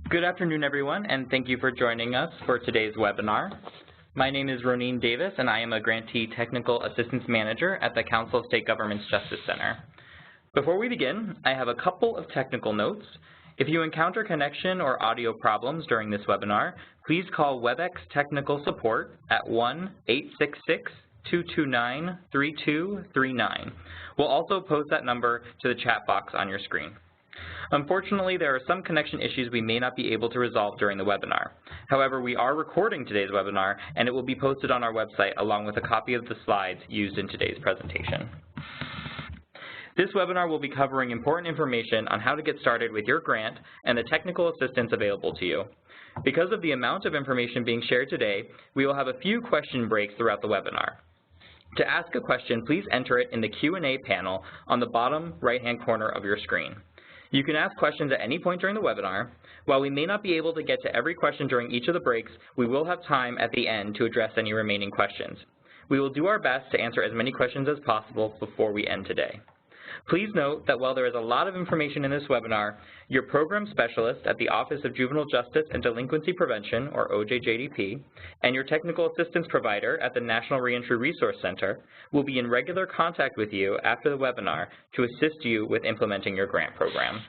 Good afternoon, everyone, and thank you for joining us for today's webinar. My name is Roneen Davis, and I am a Grantee Technical Assistance Manager at the Council of State Governments Justice Center. Before we begin, I have a couple of technical notes. If you encounter connection or audio problems during this webinar, please call WebEx Technical Support at 1-866-229-3239. We'll also post that number to the chat box on your screen. Unfortunately, there are some connection issues we may not be able to resolve during the webinar. However, we are recording today's webinar, and it will be posted on our website along with a copy of the slides used in today's presentation. This webinar will be covering important information on how to get started with your grant and the technical assistance available to you. Because of the amount of information being shared today, we will have a few question breaks throughout the webinar. To ask a question, please enter it in the Q&A panel on the bottom right-hand corner of your screen. You can ask questions at any point during the webinar. While we may not be able to get to every question during each of the breaks, we will have time at the end to address any remaining questions. We will do our best to answer as many questions as possible before we end today. Please note that while there is a lot of information in this webinar, your program specialist at the Office of Juvenile Justice and Delinquency Prevention, or OJJDP, and your technical assistance provider at the National Reentry Resource Center will be in regular contact with you after the webinar to assist you with implementing your grant program.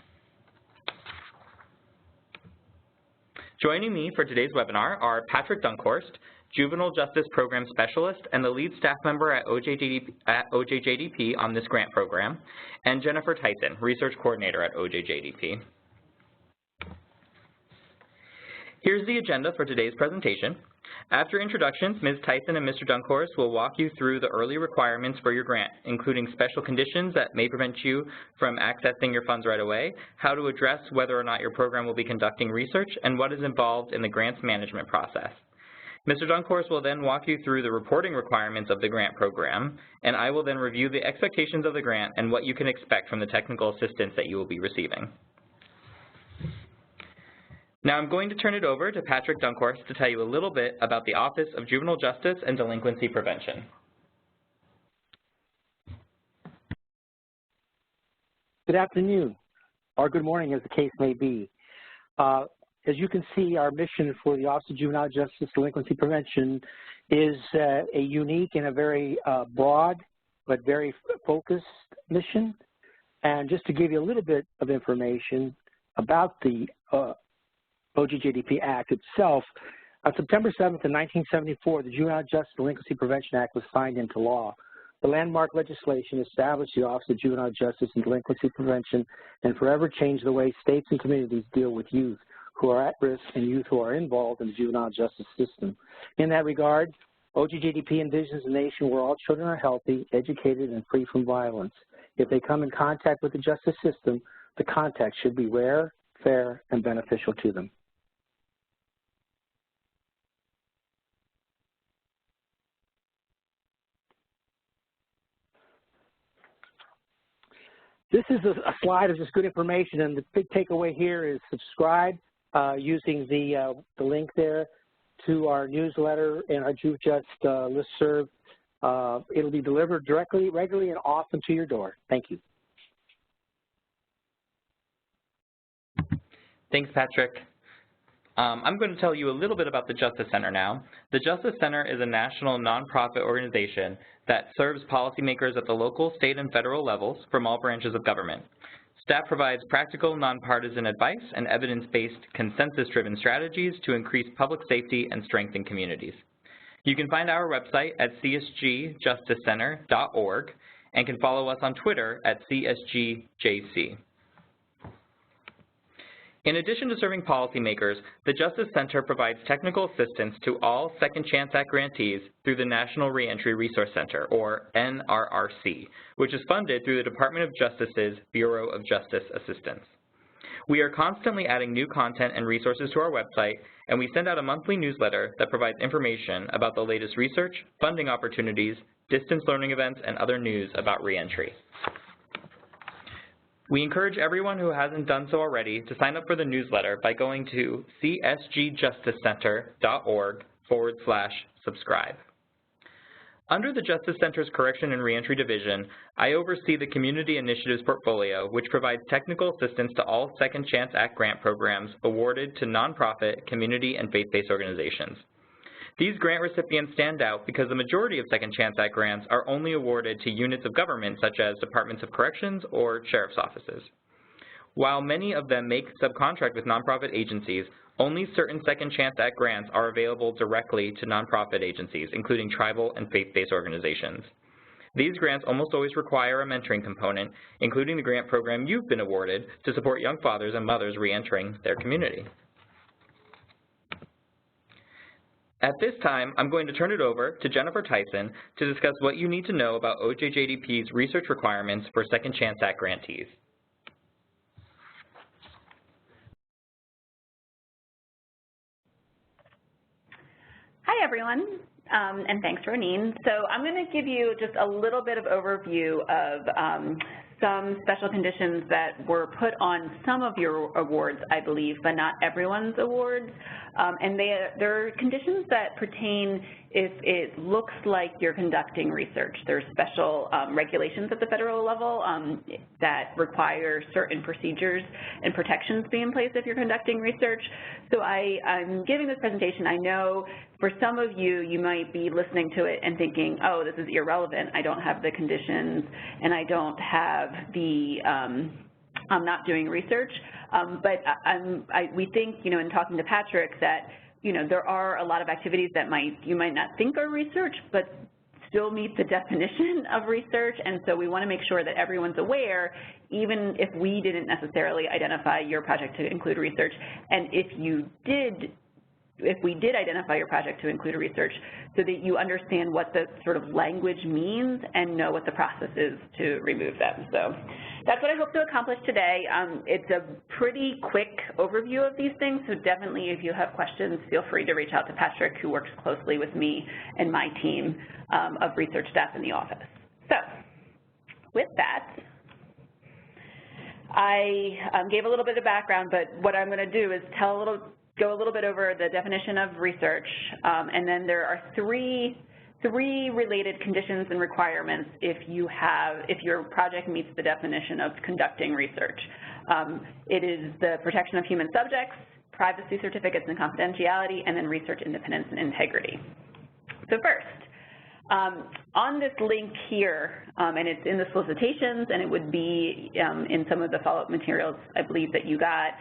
Joining me for today's webinar are Patrick Dunkhorst, Juvenile Justice Program Specialist and the lead staff member at OJJDP on this grant program, and Jennifer Tyson, Research Coordinator at OJJDP. Here's the agenda for today's presentation. After introductions, Ms. Tyson and Mr. Dunkhorst will walk you through the early requirements for your grant, including special conditions that may prevent you from accessing your funds right away, how to address whether or not your program will be conducting research, and what is involved in the grants management process. Mr. Dunkhorst will then walk you through the reporting requirements of the grant program, and I will then review the expectations of the grant and what you can expect from the technical assistance that you will be receiving. Now I'm going to turn it over to Patrick Dunkhorst to tell you a little bit about the Office of Juvenile Justice and Delinquency Prevention. Good afternoon, or good morning as the case may be. As you can see, our mission for the Office of Juvenile Justice Delinquency Prevention is a unique and a very broad but very focused mission. And just to give you a little bit of information about the OJJDP Act itself, on September 7th of 1974, the Juvenile Justice Delinquency Prevention Act was signed into law. The landmark legislation established the Office of Juvenile Justice and Delinquency Prevention and forever changed the way states and communities deal with youth who are at risk and youth who are involved in the juvenile justice system. In that regard, OJJDP envisions a nation where all children are healthy, educated, and free from violence. If they come in contact with the justice system, the contact should be rare, fair, and beneficial to them. This is a slide of just good information, and the big takeaway here is subscribe using the link there to our newsletter and our JuveJust listserv. It'll be delivered directly, regularly, and often to your door. Thank you. Thanks, Patrick. I'm going to tell you a little bit about the Justice Center now. The Justice Center is a national nonprofit organization that serves policymakers at the local, state, and federal levels from all branches of government. Staff provides practical, nonpartisan advice and evidence-based, consensus-driven strategies to increase public safety and strengthen communities. You can find our website at csgjusticecenter.org and can follow us on Twitter at CSGJC. In addition to serving policymakers, the Justice Center provides technical assistance to all Second Chance Act grantees through the National Reentry Resource Center, or NRRC, which is funded through the Department of Justice's Bureau of Justice Assistance. We are constantly adding new content and resources to our website, and we send out a monthly newsletter that provides information about the latest research, funding opportunities, distance learning events, and other news about reentry. We encourage everyone who hasn't done so already to sign up for the newsletter by going to csgjusticecenter.org/subscribe. Under the Justice Center's Correction and Reentry Division, I oversee the Community Initiatives portfolio, which provides technical assistance to all Second Chance Act grant programs awarded to nonprofit, community, and faith-based organizations. These grant recipients stand out because the majority of Second Chance Act grants are only awarded to units of government such as departments of corrections or sheriff's offices. While many of them make subcontract with nonprofit agencies, only certain Second Chance Act grants are available directly to nonprofit agencies, including tribal and faith-based organizations. These grants almost always require a mentoring component, including the grant program you've been awarded to support young fathers and mothers reentering their community. At this time, I'm going to turn it over to Jennifer Tyson to discuss what you need to know about OJJDP's research requirements for Second Chance Act grantees. Hi, everyone, and thanks, Roneen. So I'm going to give you just a little bit of overview of some special conditions that were put on some of your awards, I believe, but not everyone's awards. And they're conditions that pertain if it looks like you're conducting research. There's special regulations at the federal level that require certain procedures and protections be in place if you're conducting research. So I'm giving this presentation. I know for some of you, you might be listening to it and thinking, oh, this is irrelevant. I don't have the conditions and I don't have the, I'm not doing research. But we think, in talking to Patrick that, there are a lot of activities that you might not think are research, but still meet the definition of research. And so we want to make sure that everyone's aware, even if we didn't necessarily identify your project to include research. And if we did identify your project to include research, so that you understand what the sort of language means and know what the process is to remove them. So that's what I hope to accomplish today. It's a pretty quick overview of these things, so definitely if you have questions, feel free to reach out to Patrick, who works closely with me and my team of research staff in the office. So with that, I gave a little bit of background, but what I'm going to do is go a little bit over the definition of research, and then there are three related conditions and requirements if your project meets the definition of conducting research. It is the protection of human subjects, privacy certificates and confidentiality, and then research independence and integrity. So first, on this link here, and it's in the solicitations, and it would be in some of the follow-up materials, I believe, that you got,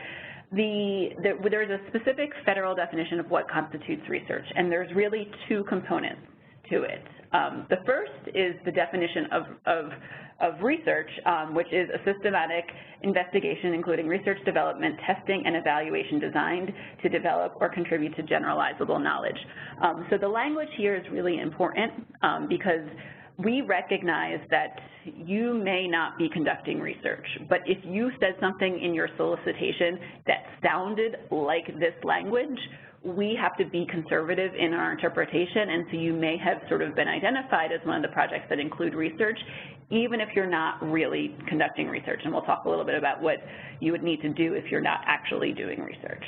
there's a specific federal definition of what constitutes research, and there's really two components to it. The first is the definition of research, which is a systematic investigation including research development, testing, and evaluation designed to develop or contribute to generalizable knowledge. So the language here is really important because we recognize that you may not be conducting research, but if you said something in your solicitation that sounded like this language, we have to be conservative in our interpretation, and so you may have sort of been identified as one of the projects that include research, even if you're not really conducting research. And we'll talk a little bit about what you would need to do if you're not actually doing research.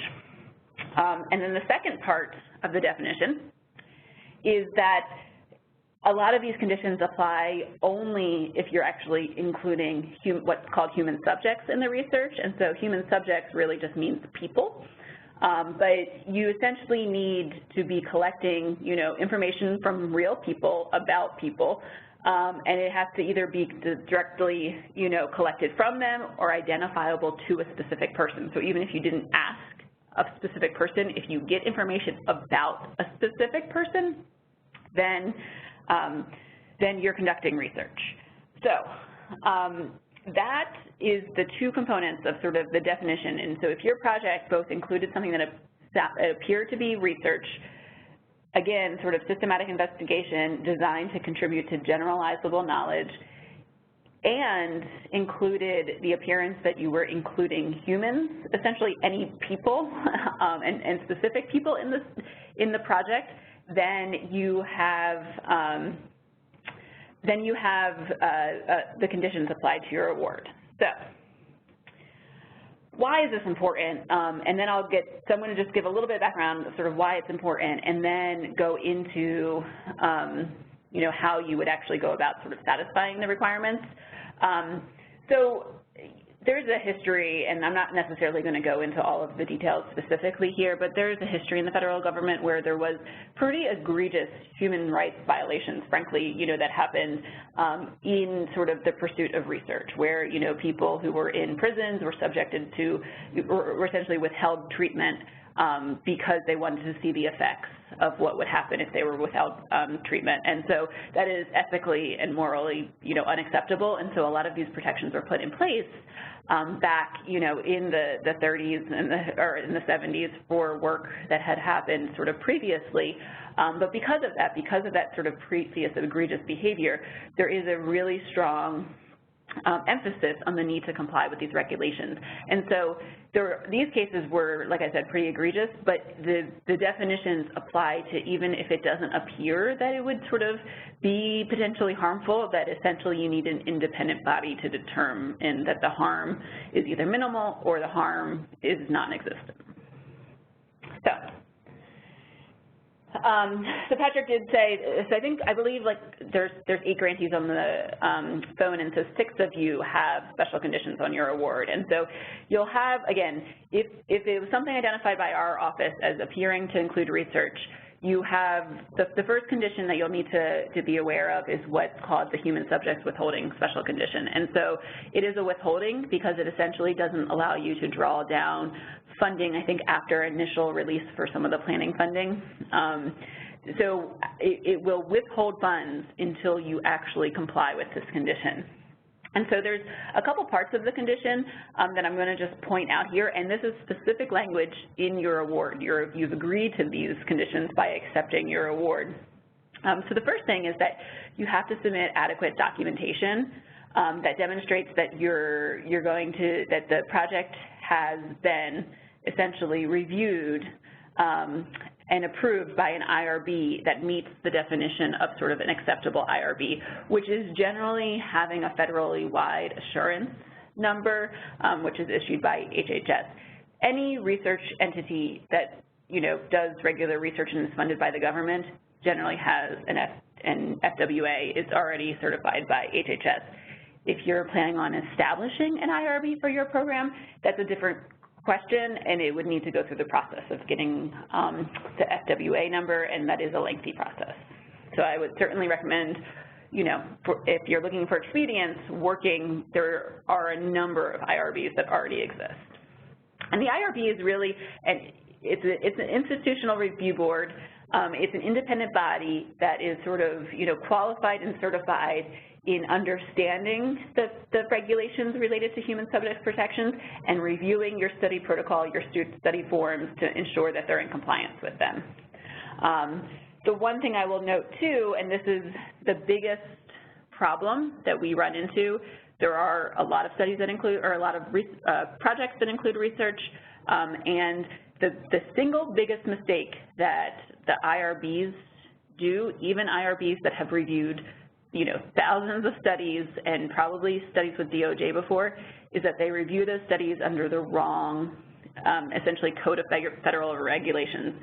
And then the second part of the definition is that a lot of these conditions apply only if you're actually including what's called human subjects in the research, and so human subjects really just means people. But you essentially need to be collecting, information from real people about people, and it has to either be directly, collected from them or identifiable to a specific person. So even if you didn't ask a specific person, if you get information about a specific person, then you're conducting research. So that is the two components of sort of the definition. And so if your project both included something that appeared to be research, again, sort of systematic investigation designed to contribute to generalizable knowledge, and included the appearance that you were including humans, essentially any people and specific people in the project, then you have the conditions applied to your award. So why is this important? And then so I'm going to just give a little bit of background of sort of why it's important, and then go into how you would actually go about sort of satisfying the requirements. So there's a history, and I'm not necessarily going to go into all of the details specifically here, but there's a history in the federal government where there was pretty egregious human rights violations, frankly, that happened in sort of the pursuit of research, where, people who were in prisons were subjected to, or essentially withheld treatment because they wanted to see the effects of what would happen if they were withheld treatment. And so that is ethically and morally, unacceptable. And so a lot of these protections were put in place back, in the 30s or in the 70s for work that had happened sort of previously. But because of that sort of previous egregious behavior, there is a really strong emphasis on the need to comply with these regulations. And so these cases were, like I said, pretty egregious, but the definitions apply to even if it doesn't appear that it would sort of be potentially harmful, that essentially you need an independent body to determine that the harm is either minimal or the harm is non-existent. So Patrick did say, so I believe like there's 8 grantees on the phone, and so 6 of you have special conditions on your award. And so you'll have, again, if it was something identified by our office as appearing to include research, you have the first condition that you'll need to be aware of is what's called the human subjects withholding special condition. And so it is a withholding because it essentially doesn't allow you to draw down funding, I think, after initial release for some of the planning funding. So it will withhold funds until you actually comply with this condition. And so there's a couple parts of the condition that I'm going to just point out here, and this is specific language in your award. You've agreed to these conditions by accepting your award. So the first thing is that you have to submit adequate documentation that demonstrates that that the project has been essentially reviewed and approved by an IRB that meets the definition of sort of an acceptable IRB, which is generally having a federally wide assurance number, which is issued by HHS. Any research entity that does regular research and is funded by the government generally has an FWA. It's already certified by HHS. If you're planning on establishing an IRB for your program, that's a different question, and it would need to go through the process of getting the FWA number, and that is a lengthy process. So I would certainly recommend, if you're looking for expedience, there are a number of IRBs that already exist. And the IRB is really, it's an institutional review board. It's an independent body that is sort of, qualified and certified in understanding the regulations related to human subject protections and reviewing your study protocol, your study forms to ensure that they're in compliance with them. The one thing I will note too, and this is the biggest problem that we run into, there are a lot of studies that include, or a lot of projects that include research, and the single biggest mistake that the IRBs do, even IRBs that have reviewed thousands of studies and probably studies with DOJ before, is that they review those studies under the wrong, essentially, code of federal regulations.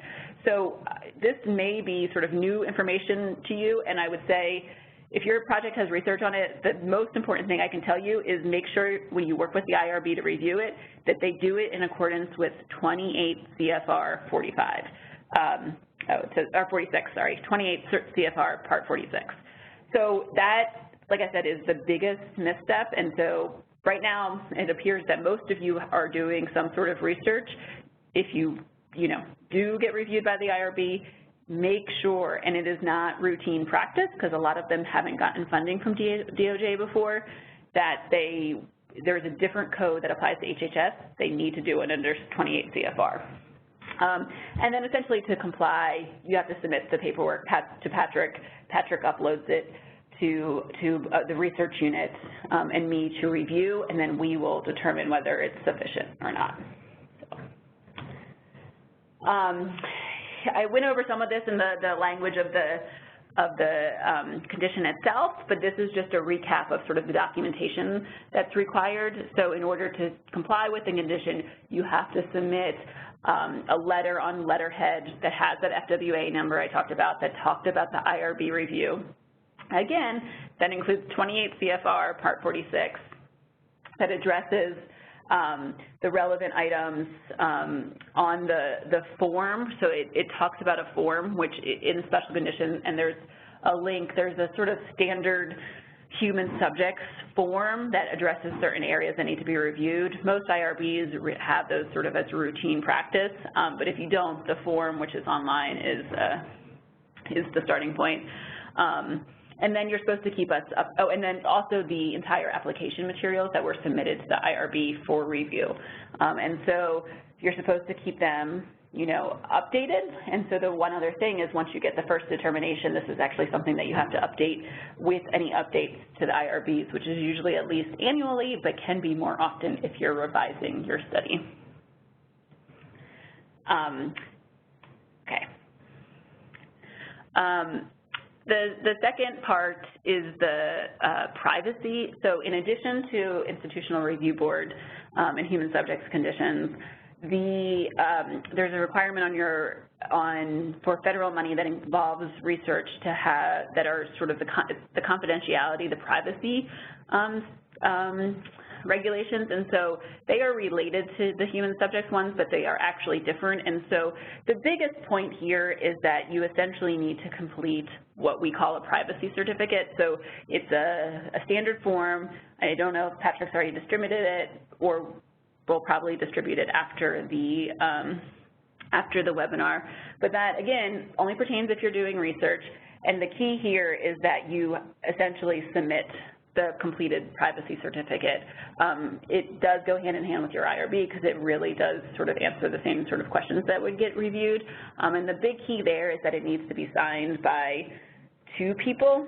So this may be sort of new information to you, and I would say if your project has research on it, the most important thing I can tell you is make sure when you work with the IRB to review it, that they do it in accordance with 28 CFR 45, or 46, sorry, 28 CFR Part 46. So that, like I said, is the biggest misstep, and so right now it appears that most of you are doing some sort of research. If you, do get reviewed by the IRB, make sure, and it is not routine practice because a lot of them haven't gotten funding from DOJ before, that there's a different code that applies to HHS. They need to do it under 28 CFR. And then essentially to comply, you have to submit the paperwork to Patrick. Patrick uploads it to the research unit and me to review, and then we will determine whether it's sufficient or not. So, I went over some of this in the language of the condition itself, but this is just a recap of sort of the documentation that's required. So in order to comply with the condition, you have to submit a letter on letterhead that has that FWA number I talked about, that talked about the IRB review. Again, that includes 28 CFR Part 46 that addresses the relevant items on the form. So it talks about a form, which in special conditions, and there's a link, there's a sort of standard human subjects form that addresses certain areas that need to be reviewed. Most IRBs have those sort of as routine practice, but if you don't, the form, which is online, is the starting point. And then you're supposed to keep us up, oh, and then also the entire application materials that were submitted to the IRB for review. And so you're supposed to keep them, you know, updated. And so the one other thing is once you get the first determination, this is actually something that you have to update with any updates to the IRBs, which is usually at least annually, but can be more often if you're revising your study. Okay. The second part is the privacy. So in addition to Institutional Review Board and Human Subjects conditions, there's a requirement for federal money that involves research to have, that are sort of the confidentiality, the privacy regulations, and so they are related to the human subjects ones, but they are actually different. And so the biggest point here is that you essentially need to complete what we call a privacy certificate. So it's a standard form. I don't know if Patrick's already distributed it, or will probably distribute it after the webinar. But that, again, only pertains if you're doing research. And the key here is that you essentially submit the completed privacy certificate. It does go hand in hand with your IRB because it really does sort of answer the same sort of questions that would get reviewed. And the big key there is that it needs to be signed by 2 people.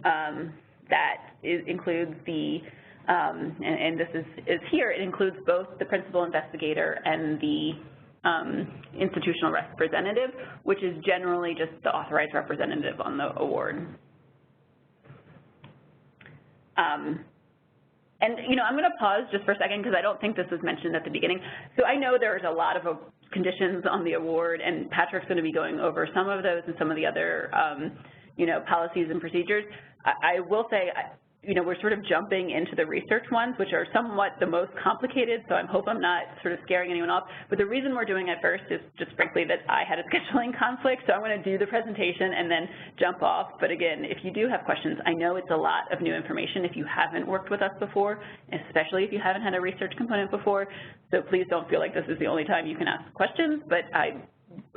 That includes the, and this is here, it includes both the principal investigator and the institutional representative, which is generally just the authorized representative on the award. And, you know, I'm going to pause just for a second because I don't think this was mentioned at the beginning. So I know there's a lot of conditions on the award, and Patrick's going to be going over some of those and some of the other, you know, policies and procedures. I will say, you know, we're sort of jumping into the research ones, which are somewhat the most complicated, so I hope I'm not sort of scaring anyone off. But the reason we're doing it first is just frankly that I had a scheduling conflict, so I'm going to do the presentation and then jump off. But again, if you do have questions, I know it's a lot of new information if you haven't worked with us before, especially if you haven't had a research component before, so please don't feel like this is the only time you can ask questions. But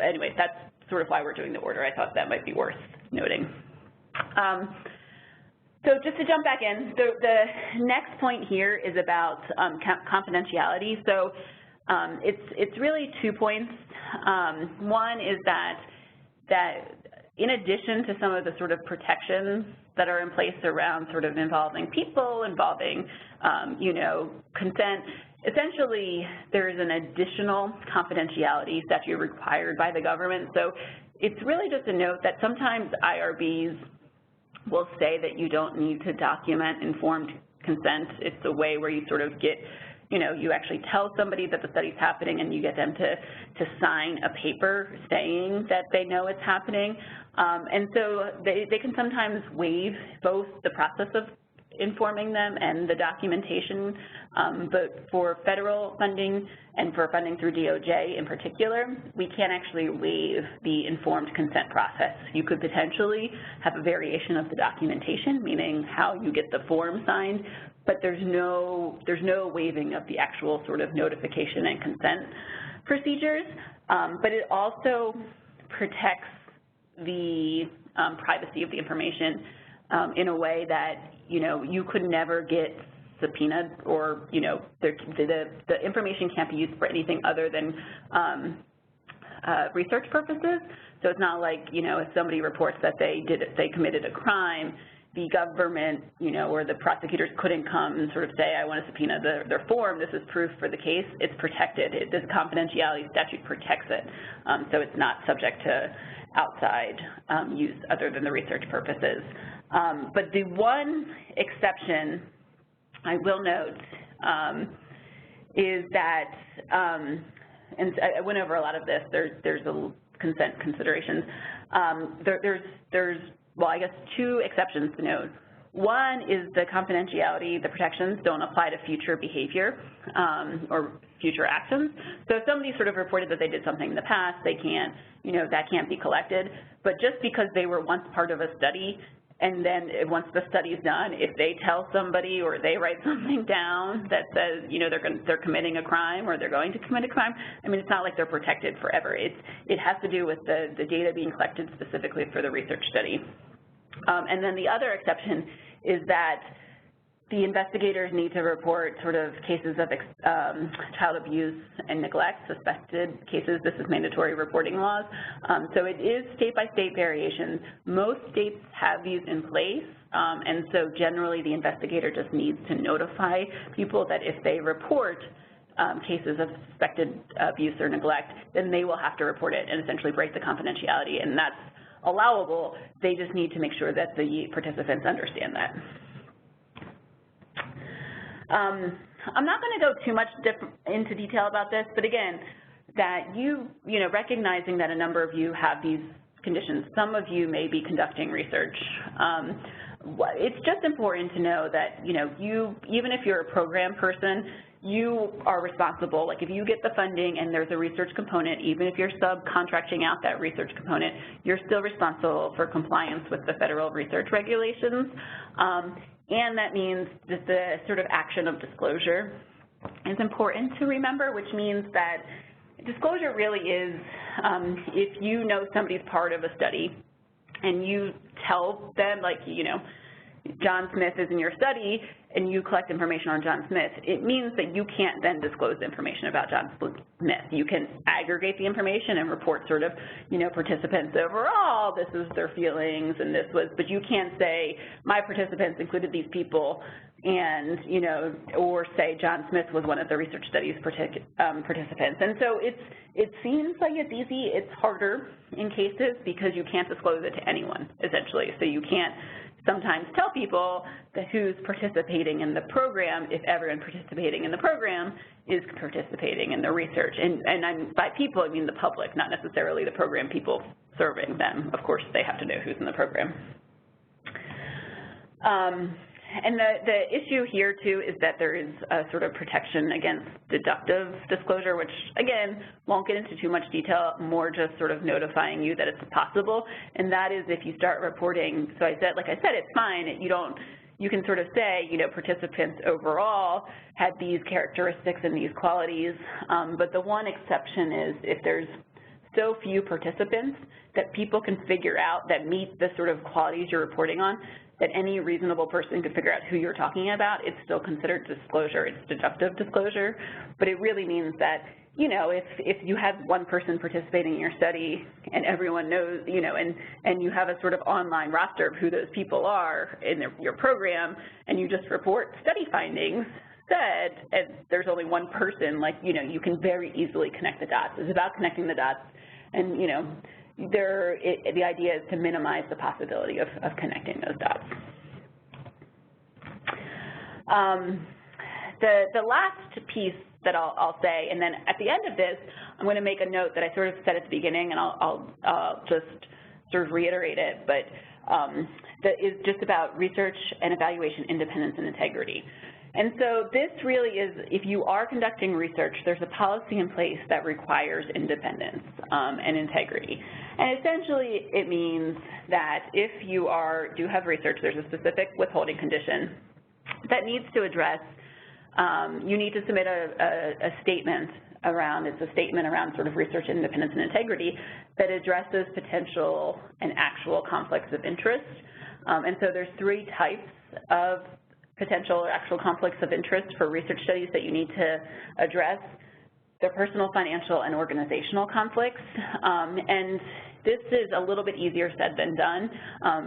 anyway, that's sort of why we're doing the order. I thought that might be worth noting. So just to jump back in, the next point here is about confidentiality. So it's really 2 points. One is that in addition to some of the sort of protections that are in place around sort of involving people, involving, you know, consent, essentially there is an additional confidentiality statute required by the government. So it's really just a note that sometimes IRBs will say that you don't need to document informed consent. It's a way where you sort of get, you know, you actually tell somebody that the study's happening and you get them to sign a paper saying that they know it's happening. And so they can sometimes waive both the process of informing them and the documentation, but for federal funding and for funding through DOJ in particular, we can't actually waive the informed consent process. You could potentially have a variation of the documentation, meaning how you get the form signed, but there's no waiving of the actual sort of notification and consent procedures, but it also protects the privacy of the information in a way that, you know, you could never get subpoenaed, or, you know, the information can't be used for anything other than research purposes. So it's not like, you know, if somebody reports that they committed a crime, the government, you know, or the prosecutors couldn't come and sort of say, I want to subpoena their form, this is proof for the case. It's protected. This confidentiality statute protects it. So it's not subject to outside use other than the research purposes. But the one exception I will note is that, and I went over a lot of this, there's a consent considerations. There's well, I guess two exceptions to note. One is the confidentiality, the protections don't apply to future behavior or future actions. So if somebody sort of reported that they did something in the past, they can't, that can't be collected. But just because they were once part of a study, and then once the study's done, if they tell somebody or they write something down that says, they're committing a crime or they're going to commit a crime, I mean, it's not like they're protected forever. It has to do with the data being collected specifically for the research study. And then the other exception is that the investigators need to report sort of cases of child abuse and neglect, suspected cases. This is mandatory reporting laws. So it is state-by-state variations. Most states have these in place, and so generally the investigator just needs to notify people that if they report cases of suspected abuse or neglect, then they will have to report it and essentially break the confidentiality, and that's allowable. They just need to make sure that the participants understand that. I'm not going to go too much into detail about this, but again, that recognizing that a number of you have these conditions, some of you may be conducting research. It's just important to know that, even if you're a program person, you are responsible. Like if you get the funding and there's a research component, even if you're subcontracting out that research component, you're still responsible for compliance with the federal research regulations. And that means that the sort of action of disclosure is important to remember, which means that disclosure really is, if you know somebody's part of a study and you tell them, like, John Smith is in your study and you collect information on John Smith, it means that you can't then disclose information about John Smith. You can aggregate the information and report sort of, participants overall, this is their feelings and this was, but you can't say my participants included these people and, or say John Smith was one of the research studies participants. And so it seems like it's easy. It's harder in cases because you can't disclose it to anyone, essentially. So you can't sometimes tell people that who's participating in the program if everyone participating in the program is participating in the research. And by people, I mean the public, not necessarily the program people serving them. Of course, they have to know who's in the program. And the issue here, too, is that there is a sort of protection against deductive disclosure, which, again, won't get into too much detail, more just sort of notifying you that it's possible. And that is if you start reporting, so like I said, it's fine. You can sort of say, participants overall had these characteristics and these qualities. But the one exception is if there's so few participants that people can figure out that meet the sort of qualities you're reporting on, that any reasonable person could figure out who you're talking about, it's still considered disclosure. It's deductive disclosure. But it really means that, if you have one person participating in your study and everyone knows, and you have a sort of online roster of who those people are in your program, and you just report study findings, and there's only one person, you can very easily connect the dots. It's about connecting the dots, and, the idea is to minimize the possibility of connecting those dots. The last piece that I'll say, and then at the end of this, I'm going to make a note that I sort of said at the beginning, and I'll just sort of reiterate it, but that is just about research and evaluation independence and integrity. And so this really is, if you are conducting research, there's a policy in place that requires independence and integrity. And essentially it means that if you do have research, there's a specific withholding condition that needs to address, you need to submit a statement around, it's a statement around sort of research independence and integrity that addresses potential and actual conflicts of interest. And so there's three types of potential or actual conflicts of interest for research studies that you need to address. They're personal, financial, and organizational conflicts. And this is a little bit easier said than done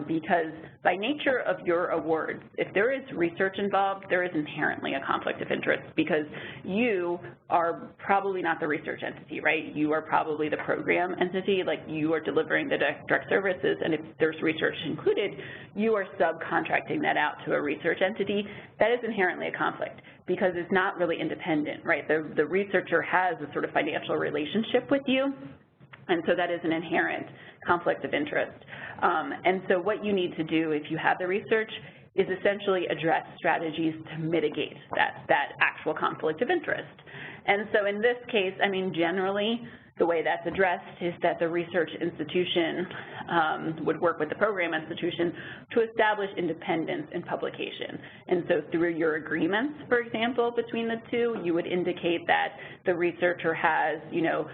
because by nature of your awards, if there is research involved, there is inherently a conflict of interest because you are probably not the research entity, right? You are probably the program entity, like you are delivering the direct services, and if there's research included, you are subcontracting that out to a research entity. That is inherently a conflict because it's not really independent, right? The researcher has a sort of financial relationship with you, and so that is an inherent conflict of interest. And so what you need to do if you have the research is essentially address strategies to mitigate that actual conflict of interest. And so in this case, I mean, generally, the way that's addressed is that the research institution would work with the program institution to establish independence in publication. And so through your agreements, for example, between the two, you would indicate that the researcher has, you know,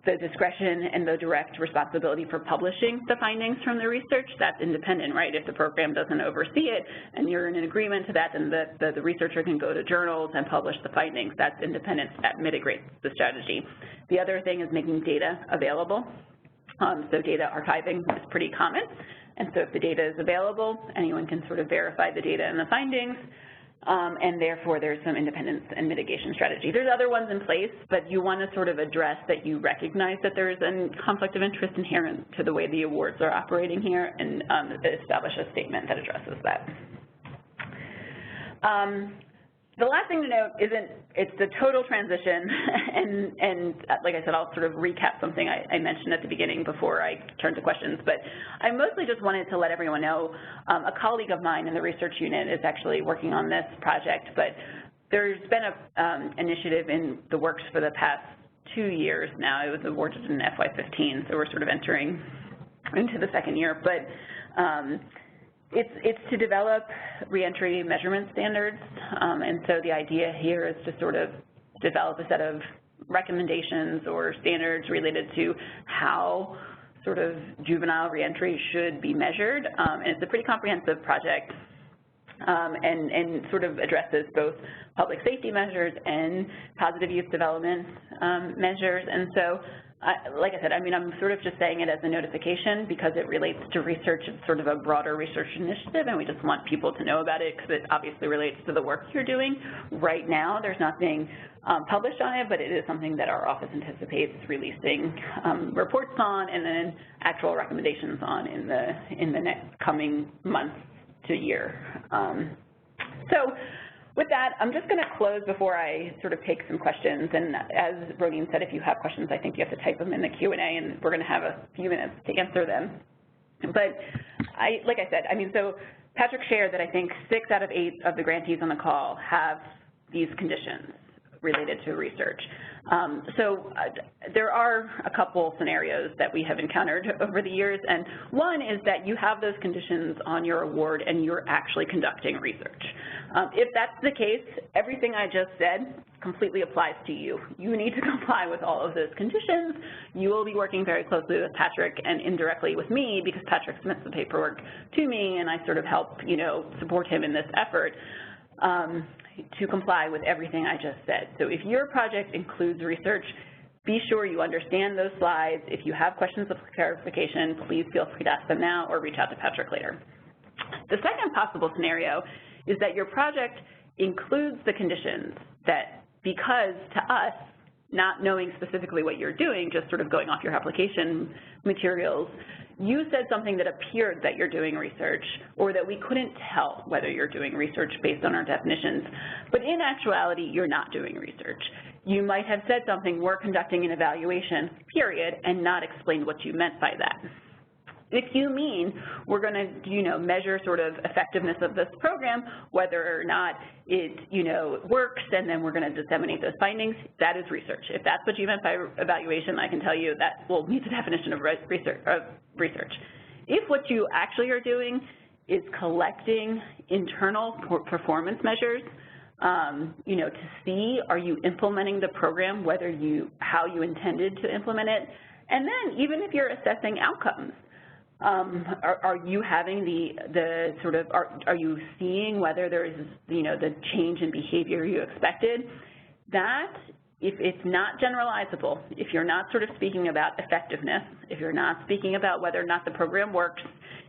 the discretion and the direct responsibility for publishing the findings from the research. That's independent, right? If the program doesn't oversee it and you're in an agreement to that, then the researcher can go to journals and publish the findings. That's independent. That mitigates the strategy. The other thing is making data available. So data archiving is pretty common. And so if the data is available, anyone can sort of verify the data and the findings. And therefore, there's some independence and mitigation strategy. There's other ones in place, but you want to sort of address that you recognize that there is a conflict of interest inherent to the way the awards are operating here and establish a statement that addresses that. The last thing to note it's the total transition, and like I said, I'll sort of recap something I mentioned at the beginning before I turn to questions, but I mostly just wanted to let everyone know, a colleague of mine in the research unit is actually working on this project, but there's been an initiative in the works for the past 2 years now. It was awarded in FY15, so we're sort of entering into the second year, but it's to develop reentry measurement standards, and so the idea here is to sort of develop a set of recommendations or standards related to how sort of juvenile reentry should be measured, and it's a pretty comprehensive project, and sort of addresses both public safety measures and positive youth development measures, and so like I said, I mean, I'm sort of just saying it as a notification because it relates to research. It's sort of a broader research initiative, and we just want people to know about it because it obviously relates to the work you're doing. Right now, there's nothing published on it, but it is something that our office anticipates releasing reports on and then actual recommendations on in the next coming months to year. So with that, I'm just going to close before I sort of take some questions. And as Ronin said, if you have questions, I think you have to type them in the Q&A, and we're going to have a few minutes to answer them. But like I said, I mean, so Patrick shared that I think 6 out of 8 of the grantees on the call have these conditions related to research. So there are a couple scenarios that we have encountered over the years, and one is that you have those conditions on your award and you're actually conducting research. If that's the case, everything I just said completely applies to you. You need to comply with all of those conditions. You will be working very closely with Patrick and indirectly with me because Patrick submits the paperwork to me and I sort of help, you know, support him in this effort. To comply with everything I just said. So if your project includes research, be sure you understand those slides. If you have questions of clarification, please feel free to ask them now or reach out to Patrick later. The second possible scenario is that your project includes the conditions that, because to us, not knowing specifically what you're doing, just sort of going off your application materials, you said something that appeared that you're doing research or that we couldn't tell whether you're doing research based on our definitions, but in actuality, you're not doing research. You might have said something, we're conducting an evaluation, period, and not explained what you meant by that. If you mean we're going to, you know, measure sort of effectiveness of this program, whether or not it, you know, works, and then we're going to disseminate those findings, that is research. If that's what you meant by evaluation, I can tell you that will meet the definition of research. If what you actually are doing is collecting internal performance measures, you know, to see are you implementing the program, how you intended to implement it, and then even if you're assessing outcomes, are you having the sort of, are you seeing whether there is, you know, the change in behavior you expected? That, if it's not generalizable, if you're not sort of speaking about effectiveness, if you're not speaking about whether or not the program works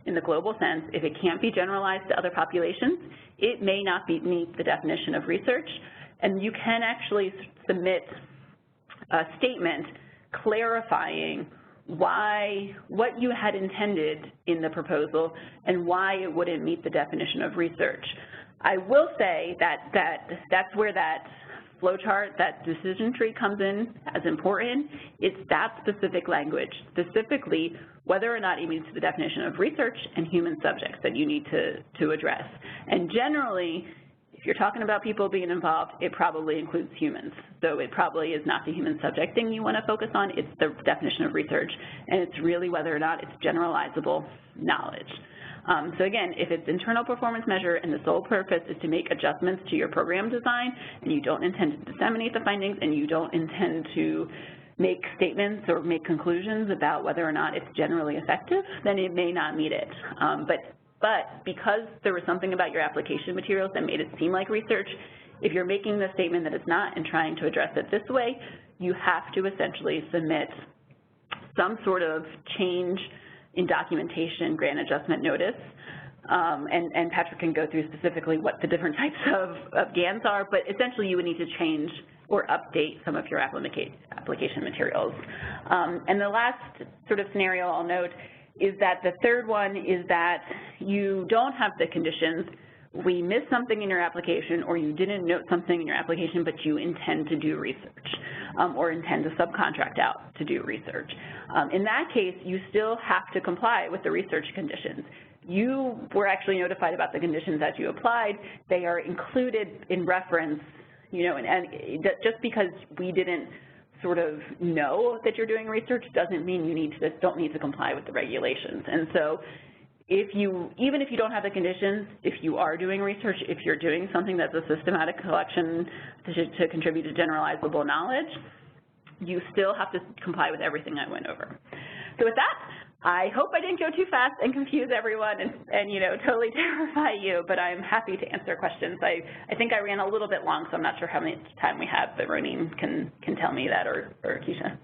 in the global sense, if it can't be generalized to other populations, it may not meet the definition of research, and you can actually submit a statement clarifying what you had intended in the proposal and why it wouldn't meet the definition of research. I will say that that's where that flowchart, that decision tree comes in as important. It's that specific language, specifically whether or not it meets the definition of research and human subjects that you need to address. And generally, if you're talking about people being involved, it probably includes humans. So it probably is not the human subject thing you want to focus on, it's the definition of research, and it's really whether or not it's generalizable knowledge. So again, if it's internal performance measure and the sole purpose is to make adjustments to your program design and you don't intend to disseminate the findings and you don't intend to make statements or make conclusions about whether or not it's generally effective, then it may not meet it. But because there was something about your application materials that made it seem like research, if you're making the statement that it's not and trying to address it this way, you have to essentially submit some sort of change in documentation grant adjustment notice. And Patrick can go through specifically what the different types of GANs are, but essentially you would need to change or update some of your application materials. And the last sort of scenario I'll note is that the third one is that you don't have the conditions, we missed something in your application, or you didn't note something in your application, but you intend to do research or intend to subcontract out to do research. In that case, you still have to comply with the research conditions. You were actually notified about the conditions as you applied. They are included in reference, you know, and just because we didn't sort of know that you're doing research doesn't mean you don't need to comply with the regulations. And so even if you don't have the conditions, if you are doing research, if you're doing something that's a systematic collection to contribute to generalizable knowledge, you still have to comply with everything I went over. So with that, I hope I didn't go too fast and confuse everyone and you know, totally terrify you, but I'm happy to answer questions. I think I ran a little bit long, so I'm not sure how much time we have, but Ronin can tell me that, or Keisha.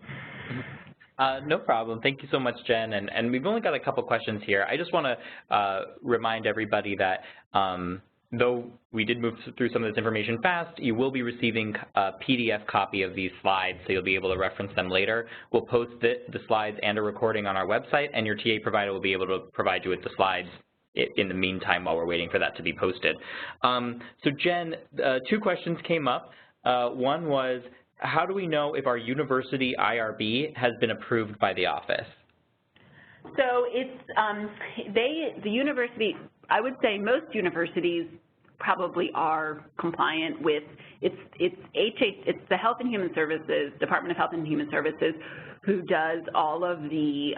No problem. Thank you so much, Jen. And we've only got a couple questions here. I just want to remind everybody that though we did move through some of this information fast, you will be receiving a PDF copy of these slides, so you'll be able to reference them later. We'll post the slides and a recording on our website, and your TA provider will be able to provide you with the slides in the meantime while we're waiting for that to be posted. So Jen, two questions came up. One was, how do we know if our university IRB has been approved by the office? So it's, the university, I would say most universities probably are compliant with, it's the Health and Human Services, Department of Health and Human Services, who does all of the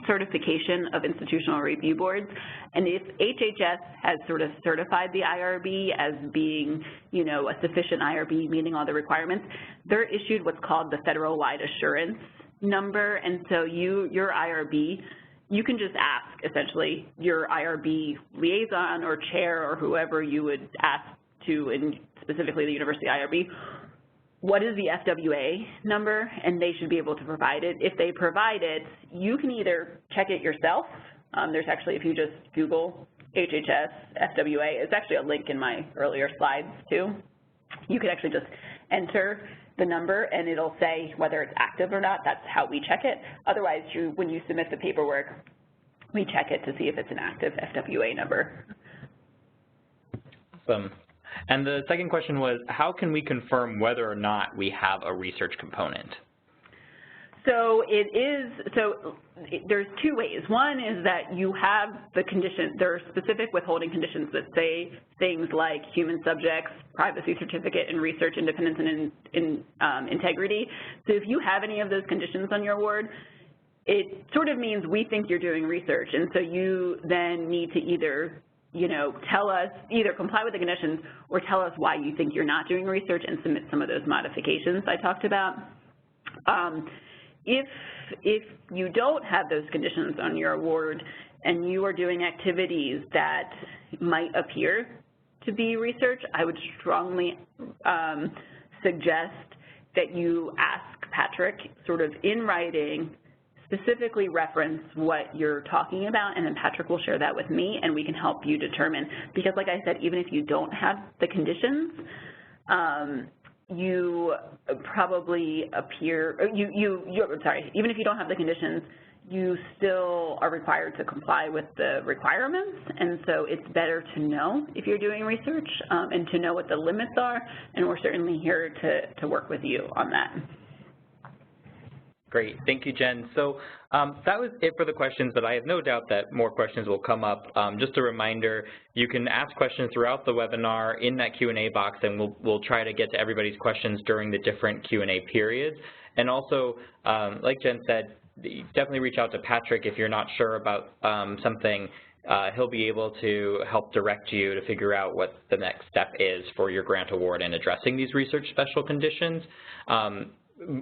certification of institutional review boards. And if HHS has sort of certified the IRB as being, you know, a sufficient IRB meeting all the requirements, they're issued what's called the federal-wide assurance number. And so your IRB, you can just ask, essentially, your IRB liaison or chair or whoever you would ask to, and specifically the university IRB, what is the FWA number, and they should be able to provide it. If they provide it, you can either check it yourself. There's actually, if you just Google HHS FWA, it's actually a link in my earlier slides too. You could actually just enter the number and it'll say whether it's active or not. That's how we check it. Otherwise, when you submit the paperwork, we check it to see if it's an active FWA number. Awesome. And the second question was, how can we confirm whether or not we have a research component? So there's two ways. One is that you have the conditions, there are specific withholding conditions that say things like human subjects, privacy certificate, and research independence and integrity. So if you have any of those conditions on your award, it sort of means we think you're doing research. And so you then need to either, you know, tell us, either comply with the conditions or tell us why you think you're not doing research and submit some of those modifications I talked about. If you don't have those conditions on your award and you are doing activities that might appear to be research, I would strongly suggest that you ask Patrick sort of in writing, specifically reference what you're talking about, and then Patrick will share that with me and we can help you determine. Because like I said, even if you don't have the conditions, you probably appear, even if you don't have the conditions, you still are required to comply with the requirements, and so it's better to know if you're doing research and to know what the limits are, and we're certainly here to work with you on that. Great, thank you, Jen. So that was it for the questions, but I have no doubt that more questions will come up. Just a reminder, you can ask questions throughout the webinar in that Q&A box, and we'll try to get to everybody's questions during the different Q&A periods. And also, like Jen said, definitely reach out to Patrick if you're not sure about something. He'll be able to help direct you to figure out what the next step is for your grant award and addressing these research special conditions.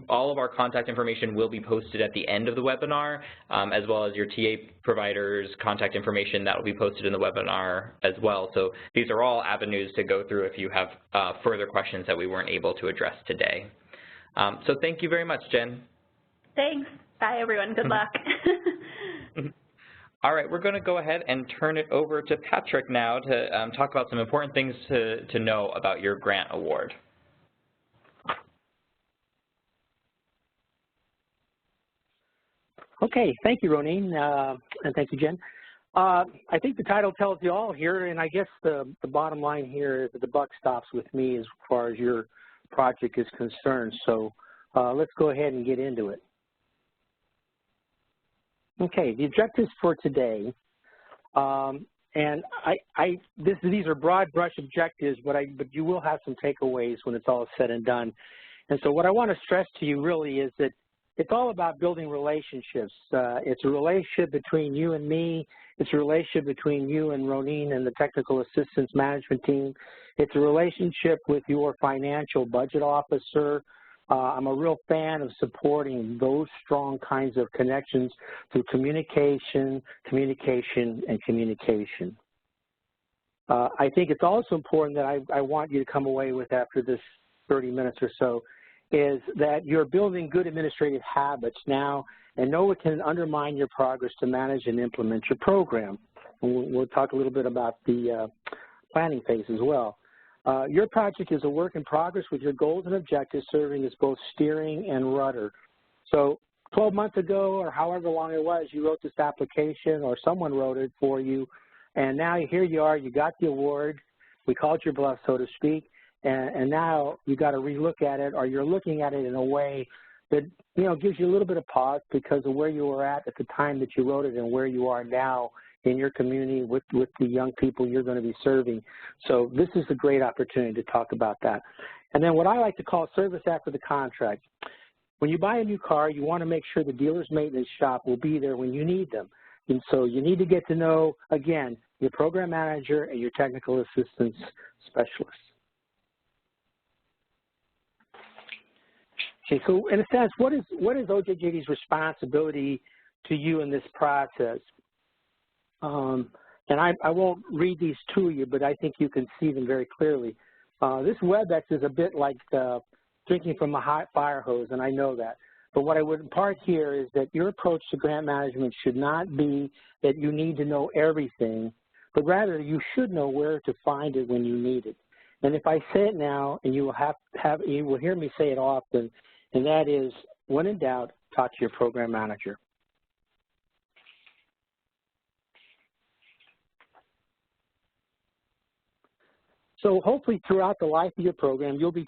All of our contact information will be posted at the end of the webinar, as well as your TA provider's contact information that will be posted in the webinar as well. So these are all avenues to go through if you have further questions that we weren't able to address today. So thank you very much, Jen. Thanks. Bye, everyone. Good luck. All right, we're going to go ahead and turn it over to Patrick now to talk about some important things to know about your grant award. Okay, thank you, Ronin, and thank you, Jen. I think the title tells you all here, and I guess the bottom line here is that the buck stops with me as far as your project is concerned. So let's go ahead and get into it. Okay, the objectives for today, and these are broad brush objectives, but you will have some takeaways when it's all said and done. And so what I want to stress to you really is that it's all about building relationships. It's a relationship between you and me. It's a relationship between you and Ronin and the Technical Assistance Management Team. It's a relationship with your financial budget officer. I'm a real fan of supporting those strong kinds of connections through communication, communication, and communication. I think it's also important that I want you to come away with after this 30 minutes or so is that you're building good administrative habits now and know it can undermine your progress to manage and implement your program. And we'll talk a little bit about the planning phase as well. Your project is a work in progress with your goals and objectives serving as both steering and rudder. So 12 months ago or however long it was, you wrote this application or someone wrote it for you, and now here you are, you got the award, we called your bluff, so to speak, and now you got to relook at it, or you're looking at it in a way that, you know, gives you a little bit of pause because of where you were at the time that you wrote it and where you are now in your community with the young people you're going to be serving. So this is a great opportunity to talk about that. And then what I like to call service after the contract. When you buy a new car, you want to make sure the dealer's maintenance shop will be there when you need them. And so you need to get to know, again, your program manager and your technical assistance specialist. Okay, so in a sense, what is OJJD's responsibility to you in this process? And I won't read these to you, but I think you can see them very clearly. This WebEx is a bit like drinking from a hot fire hose, and I know that. But what I would impart here is that your approach to grant management should not be that you need to know everything, but rather you should know where to find it when you need it. And if I say it now, and you will hear me say it often, and that is, when in doubt, talk to your program manager. So hopefully throughout the life of your program, you'll be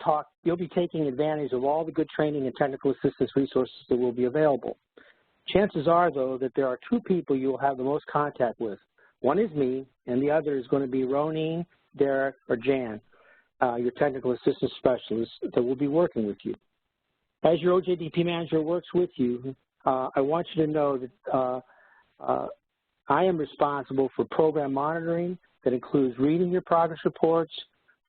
taking advantage of all the good training and technical assistance resources that will be available. Chances are, though, that there are two people you will have the most contact with. One is me, and the other is going to be Ronin, Derek, or Jan, your technical assistance specialist that will be working with you. As your OJDP manager works with you, I want you to know that I am responsible for program monitoring that includes reading your progress reports,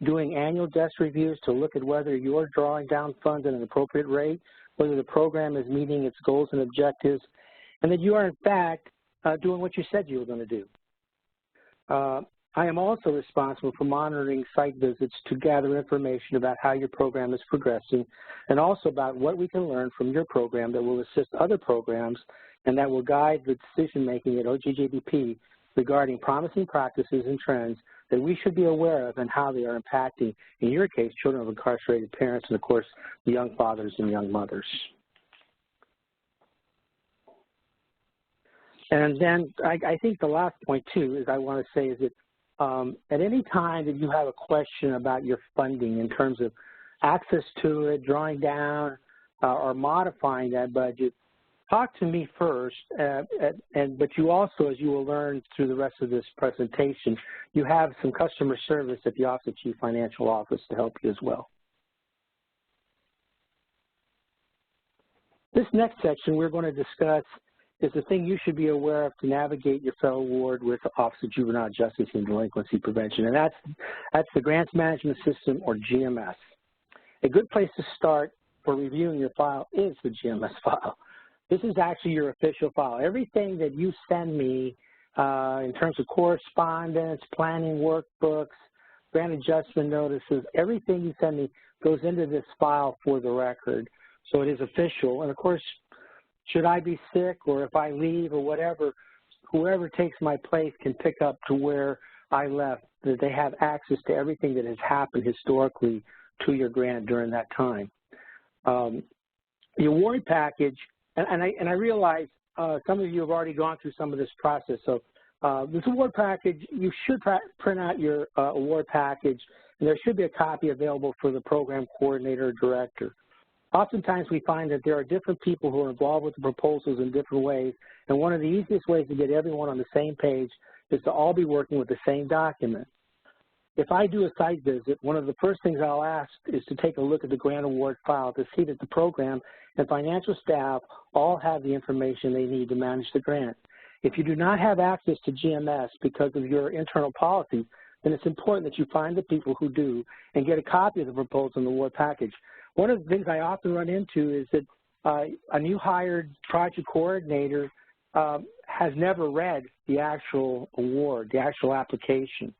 doing annual desk reviews to look at whether you're drawing down funds at an appropriate rate, whether the program is meeting its goals and objectives, and that you are, in fact, doing what you said you were going to do. I am also responsible for monitoring site visits to gather information about how your program is progressing and also about what we can learn from your program that will assist other programs and that will guide the decision-making at OJJDP regarding promising practices and trends that we should be aware of and how they are impacting, in your case, children of incarcerated parents and, of course, the young fathers and young mothers. And then I think the last point, too, is I want to say is that at any time that you have a question about your funding in terms of access to it, drawing down, or modifying that budget, talk to me first, but you also, as you will learn through the rest of this presentation, you have some customer service at the Office of Chief Financial Officer to help you as well. This next section we're going to discuss is the thing you should be aware of to navigate your federal award with the Office of Juvenile Justice and Delinquency Prevention, and that's the Grants Management System, or GMS. A good place to start for reviewing your file is the GMS file. This is actually your official file. Everything that you send me in terms of correspondence, planning workbooks, grant adjustment notices, everything you send me goes into this file for the record. So it is official. And of course, should I be sick or if I leave or whatever, whoever takes my place can pick up to where I left, that they have access to everything that has happened historically to your grant during that time. The award package, and I realize some of you have already gone through some of this process. So this award package, you should print out your award package, and there should be a copy available for the program coordinator or director. Oftentimes we find that there are different people who are involved with the proposals in different ways, and one of the easiest ways to get everyone on the same page is to all be working with the same document. If I do a site visit, one of the first things I'll ask is to take a look at the grant award file to see that the program and financial staff all have the information they need to manage the grant. If you do not have access to GMS because of your internal policy, then it's important that you find the people who do and get a copy of the proposal and the award package. One of the things I often run into is that a new hired project coordinator has never read the actual award, the actual application.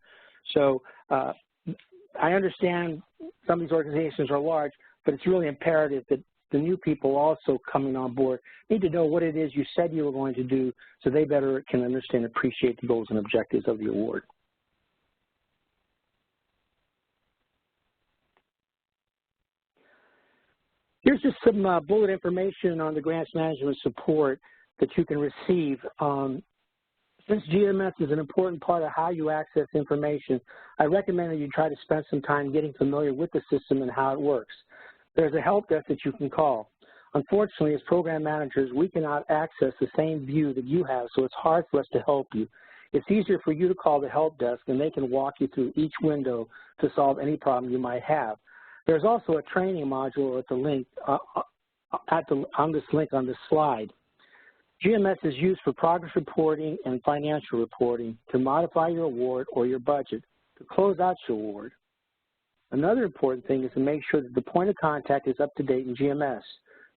So I understand some of these organizations are large, but it's really imperative that the new people also coming on board need to know what it is you said you were going to do so they better can understand and appreciate the goals and objectives of the award. Here's just some bullet information on the grants management support that you can receive. Since GMS is an important part of how you access information, I recommend that you try to spend some time getting familiar with the system and how it works. There's a help desk that you can call. Unfortunately, as program managers, we cannot access the same view that you have, so it's hard for us to help you. It's easier for you to call the help desk, and they can walk you through each window to solve any problem you might have. There's also a training module at the link on this link on this slide. GMS is used for progress reporting and financial reporting to modify your award or your budget to close out your award. Another important thing is to make sure that the point of contact is up to date in GMS.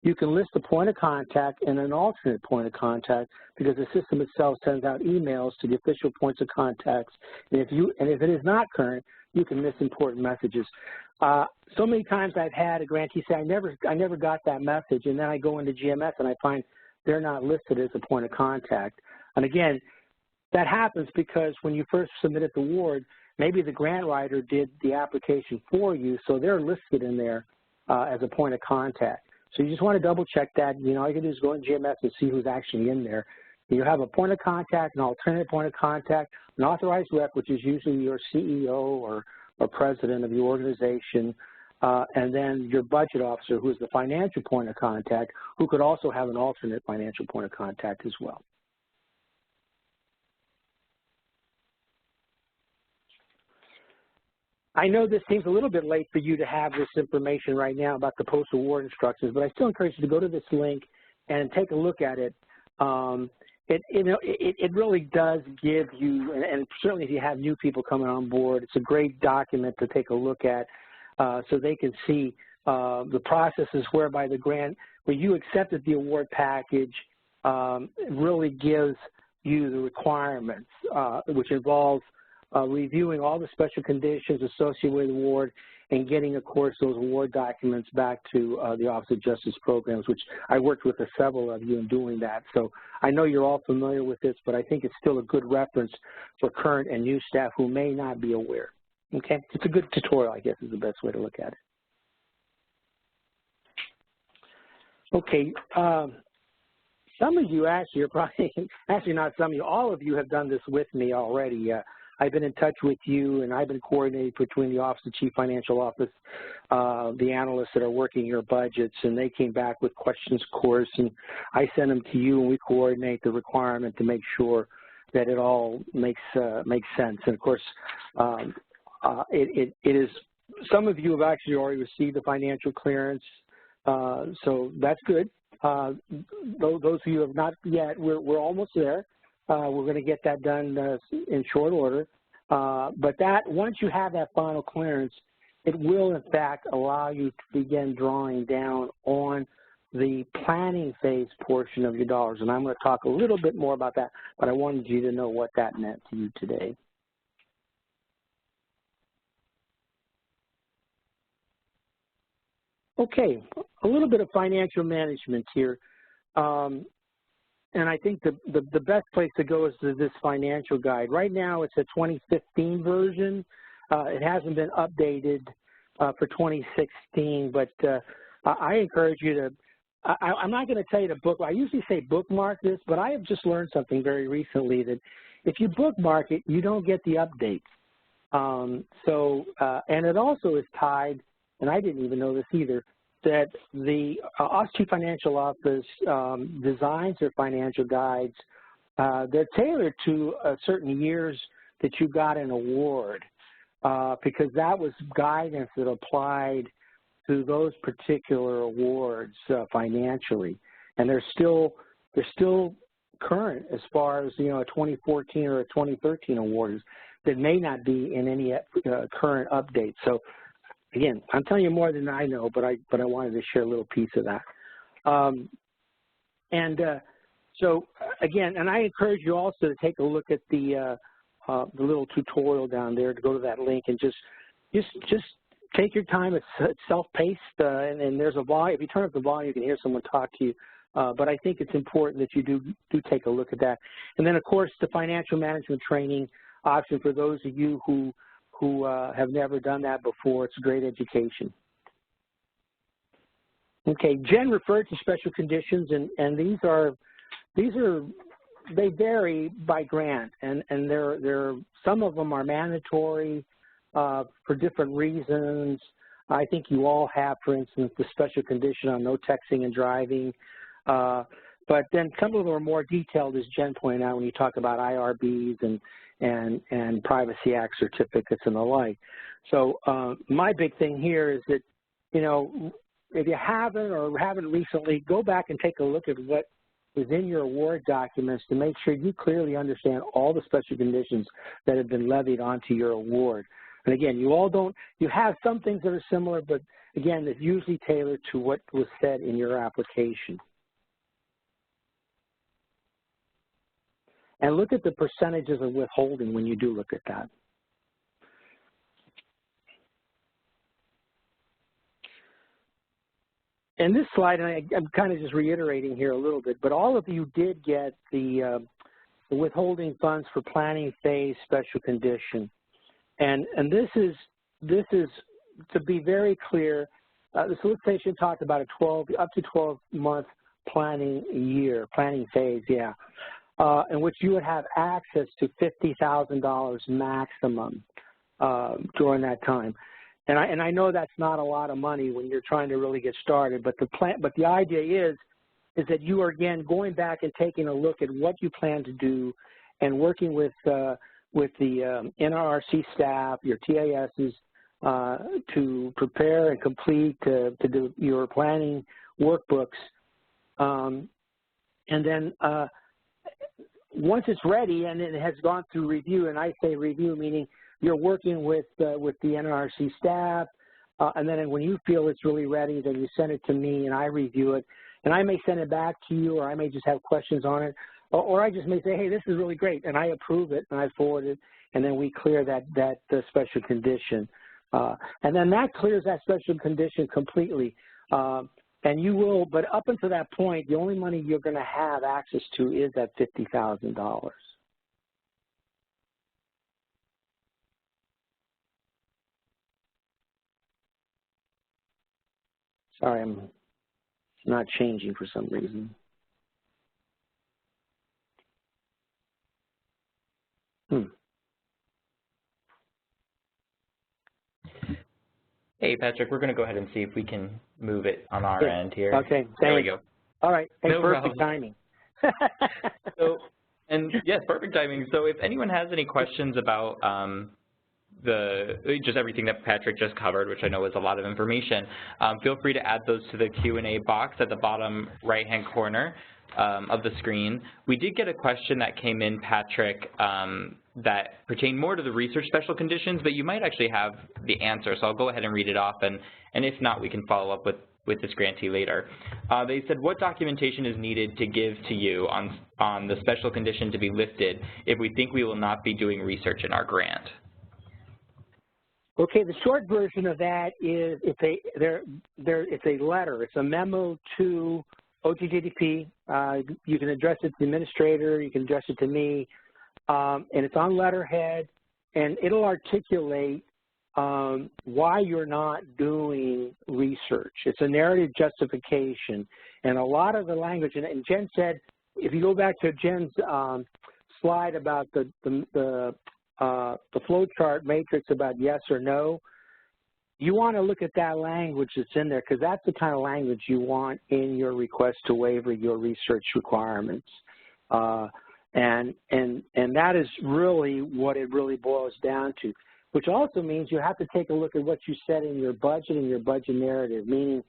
You can list a point of contact and an alternate point of contact because the system itself sends out emails to the official points of contacts. And if it is not current, you can miss important messages. So many times I've had a grantee say, I never got that message, and then I go into GMS and I find they're not listed as a point of contact. And again, that happens because when you first submitted the award, maybe the grant writer did the application for you, so they're listed in there as a point of contact. So you just want to double check that. You know, all you can do is go in GMS and see who's actually in there. You have a point of contact, an alternate point of contact, an authorized rep, which is usually your CEO or president of your organization, and then your budget officer, who is the financial point of contact, who could also have an alternate financial point of contact as well. I know this seems a little bit late for you to have this information right now about the post-award instructions, but I still encourage you to go to this link and take a look at it. It really does give you, and certainly if you have new people coming on board, it's a great document to take a look at so they can see the processes whereby the grant, where you accepted the award package, really gives you the requirements, which involves reviewing all the special conditions associated with the award and getting, of course, those award documents back to the Office of Justice Programs, which I worked with several of you in doing that. So I know you're all familiar with this, but I think it's still a good reference for current and new staff who may not be aware. Okay? It's a good tutorial, I guess, is the best way to look at it. some of you actually are probably, actually not some of you, all of you have done this with me already. I've been in touch with you, and I've been coordinating between the Office of Chief Financial Office, the analysts that are working your budgets, and they came back with questions, of course, and I send them to you, and we coordinate the requirement to make sure that it all makes sense. And of course, it is, some of you have actually already received the financial clearance, so that's good. Those of you who have not yet, we're almost there. We're going to get that done in short order. But that, once you have that final clearance, it will in fact allow you to begin drawing down on the planning phase portion of your dollars. And I'm going to talk a little bit more about that, but I wanted you to know what that meant to you today. Okay, a little bit of financial management here. And I think the best place to go is to this financial guide. Right now it's a 2015 version. It hasn't been updated for 2016, but I encourage you to, I'm not going to tell you to book, I usually say bookmark this, but I have just learned something very recently that if you bookmark it, you don't get the updates. And it also is tied, and I didn't even know this either, that the Office Chief Financial Office designs their financial guides. They're tailored to certain years that you got an award because that was guidance that applied to those particular awards financially, and they're still current as far as, you know, a 2014 or a 2013 award that may not be in any current update. So again, I'm telling you more than I know, but I wanted to share a little piece of that. So again, and I encourage you also to take a look at the little tutorial down there, to go to that link and just take your time. It's self-paced, and there's a volume. If you turn up the volume, you can hear someone talk to you. But I think it's important that you do take a look at that. And then, of course, the financial management training option for those of you who have never done that before. It's a great education. Okay, Jen referred to special conditions, and they vary by grant, and some of them are mandatory for different reasons. I think you all have, for instance, the special condition on no texting and driving. But then some of them are more detailed, as Jen pointed out, when you talk about IRBs and Privacy Act certificates and the like. So my big thing here is that, you know, if you haven't recently, go back and take a look at what is in your award documents to make sure you clearly understand all the special conditions that have been levied onto your award. And again, you have some things that are similar, but again, it's usually tailored to what was said in your application. And look at the percentages of withholding when you do look at that. And this slide, and I'm kind of just reiterating here a little bit, but all of you did get the withholding funds for planning phase special condition. And this is to be very clear, the solicitation talked about up to 12-month planning phase, yeah. In which you would have access to $50,000 maximum during that time. And I know that's not a lot of money when you're trying to really get started, but the idea is that you are, again, going back and taking a look at what you plan to do and working with the NRRC staff, your TASs, to prepare and complete to do your planning workbooks. And then once it's ready and it has gone through review, and I say review meaning you're working with the NRC staff, and then when you feel it's really ready, then you send it to me and I review it. And I may send it back to you, or I may just have questions on it, or I just may say, hey, this is really great, and I approve it and I forward it, and then we clear that special condition. And then that clears that special condition completely. And you will, but up until that point, the only money you're going to have access to is that $50,000. Sorry, I'm not changing for some reason. Hey, Patrick, we're going to go ahead and see if we can move it on our end here. Okay, there we go. All right, hey, no perfect problem. timing. Yes, perfect timing. So if anyone has any questions about just everything that Patrick just covered, which I know is a lot of information, feel free to add those to the Q&A box at the bottom right-hand corner of the screen. We did get a question that came in, Patrick, that pertained more to the research special conditions, but you might actually have the answer, so I'll go ahead and read it off, and if not, we can follow up with this grantee later. They said, what documentation is needed to give to you on the special condition to be lifted if we think we will not be doing research in our grant? Okay, the short version of that is it's a letter. It's a memo to OJJDP. You can address it to the administrator. You can address it to me. And it's on letterhead, and it'll articulate why you're not doing research. It's a narrative justification. And a lot of the language, and Jen said, if you go back to Jen's slide about the flow chart matrix about yes or no, you want to look at that language that's in there, because that's the kind of language you want in your request to waiver your research requirements. And that is really what it really boils down to, which also means you have to take a look at what you said in your budget and your budget narrative, meaning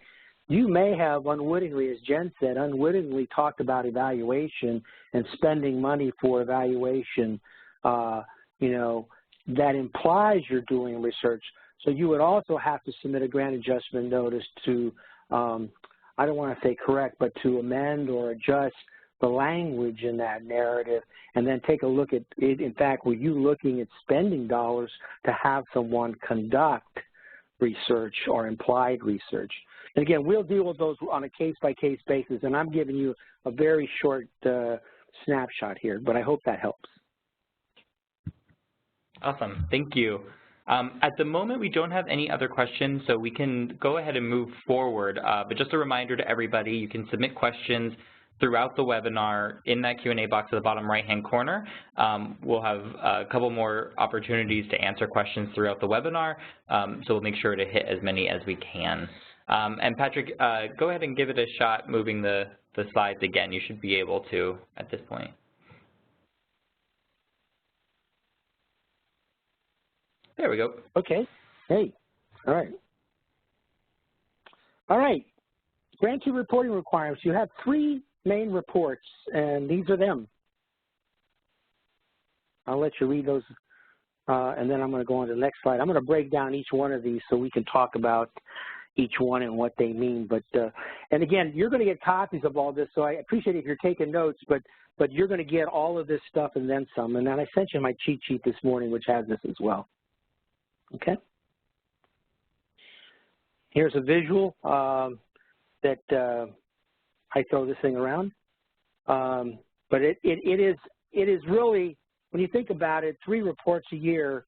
you may have unwittingly, as Jen said, unwittingly talked about evaluation and spending money for evaluation, you know, that implies you're doing research. So you would also have to submit a grant adjustment notice to, I don't want to say correct, but to amend or adjust the language in that narrative, and then take a look at it. In fact, were you looking at spending dollars to have someone conduct research or implied research? And again, we'll deal with those on a case-by-case basis, and I'm giving you a very short snapshot here, but I hope that helps. Awesome, thank you. At the moment, we don't have any other questions, so we can go ahead and move forward. But just a reminder to everybody, you can submit questions throughout the webinar in that Q&A box at the bottom right-hand corner. We'll have a couple more opportunities to answer questions throughout the webinar, so we'll make sure to hit as many as we can. And Patrick, go ahead and give it a shot moving the slides again. You should be able to at this point. There we go. Okay. Hey. All right. All right. Grantee reporting requirements. You have 3 main reports, and these are them. I'll let you read those, and then I'm going to go on to the next slide. I'm going to break down each one of these so we can talk about each one and what they mean. But and again, you're going to get copies of all this, so I appreciate it if you're taking notes, but you're going to get all of this stuff and then some. And then I sent you my cheat sheet this morning, which has this as well. Okay. Here's a visual that I throw this thing around, but it is really, when you think about it, 3 reports a year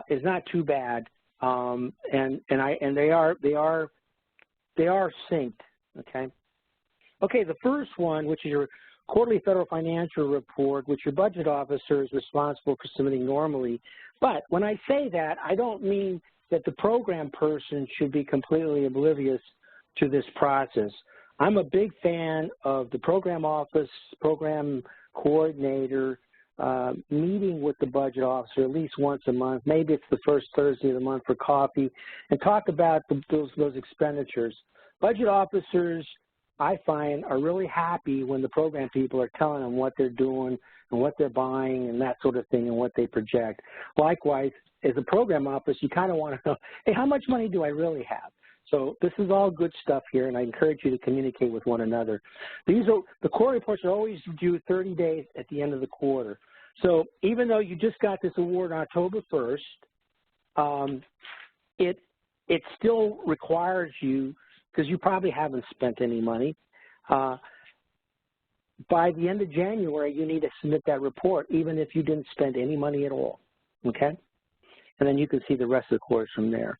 is not too bad, and they are synced. Okay. Okay. The first one, which is your quarterly federal financial report, which your budget officer is responsible for submitting normally. But when I say that, I don't mean that the program person should be completely oblivious to this process. I'm a big fan of the program office, program coordinator, meeting with the budget officer at least once a month. Maybe it's the first Thursday of the month for coffee, and talk about those expenditures. Budget officers, I find, are really happy when the program people are telling them what they're doing and what they're buying and that sort of thing and what they project. Likewise, as a program office, you kind of want to know, hey, how much money do I really have? So this is all good stuff here, and I encourage you to communicate with one another. The quarter reports are always due 30 days at the end of the quarter. So even though you just got this award on October 1st, it still requires you, because you probably haven't spent any money, by the end of January, you need to submit that report, even if you didn't spend any money at all, okay? And then you can see the rest of the quarters from there.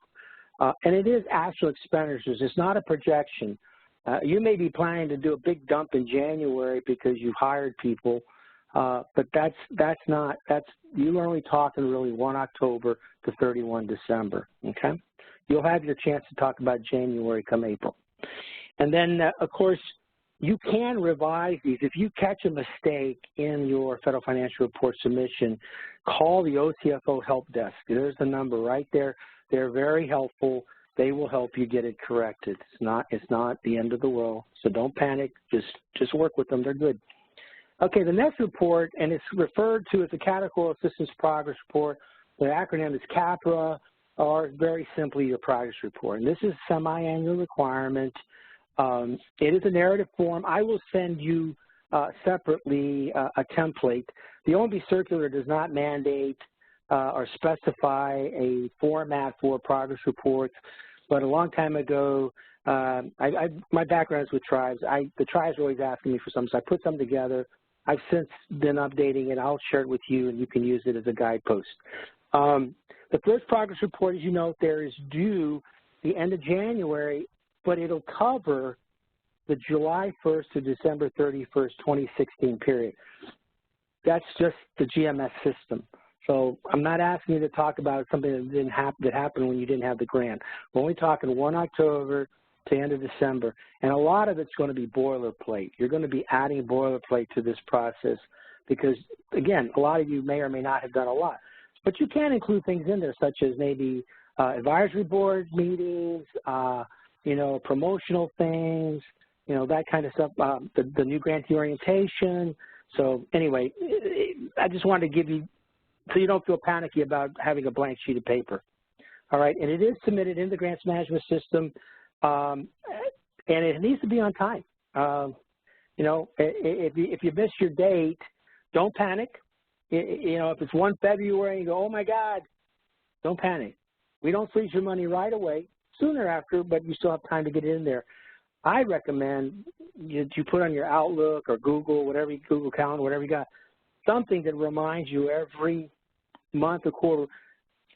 And it is actual expenditures. It's not a projection. You may be planning to do a big dump in January because you've hired people, But you're only talking really 1 October to 31 December, okay? You'll have your chance to talk about January come April. And then, of course, you can revise these. If you catch a mistake in your federal financial report submission, call the OCFO help desk. There's the number right there. They're very helpful. They will help you get it corrected. It's not the end of the world, so don't panic. Just work with them. They're good. Okay, the next report, and it's referred to as the Categorical Assistance Progress Report. The acronym is CAPRA, or very simply your progress report. And this is a semi-annual requirement. It is a narrative form. I will send you separately a template. The OMB circular does not mandate or specify a format for progress reports, but a long time ago, my background is with tribes. The tribes are always asking me for something, so I put something together. I've since been updating it. I'll share it with you, and you can use it as a guidepost. The first progress report, as you note, there is due the end of January, but it'll cover the July 1st to December 31st, 2016 period. That's just the GMS system. So I'm not asking you to talk about something that happened when you didn't have the grant. We're only talking 1 October to end of December, and a lot of it's going to be boilerplate. You're going to be adding boilerplate to this process because, again, a lot of you may or may not have done a lot. But you can include things in there such as maybe advisory board meetings, promotional things, that kind of stuff, the new grantee orientation. So anyway, I just wanted to give you, so you don't feel panicky about having a blank sheet of paper. All right, and it is submitted in the grants management system, and it needs to be on time. If you miss your date, don't panic. If it's 1 February and you go, oh my God, don't panic. We don't freeze your money right away, sooner after, but you still have time to get it in there. I recommend you put on your Outlook or Google, Google Calendar, whatever you got, something that reminds you every month or quarter,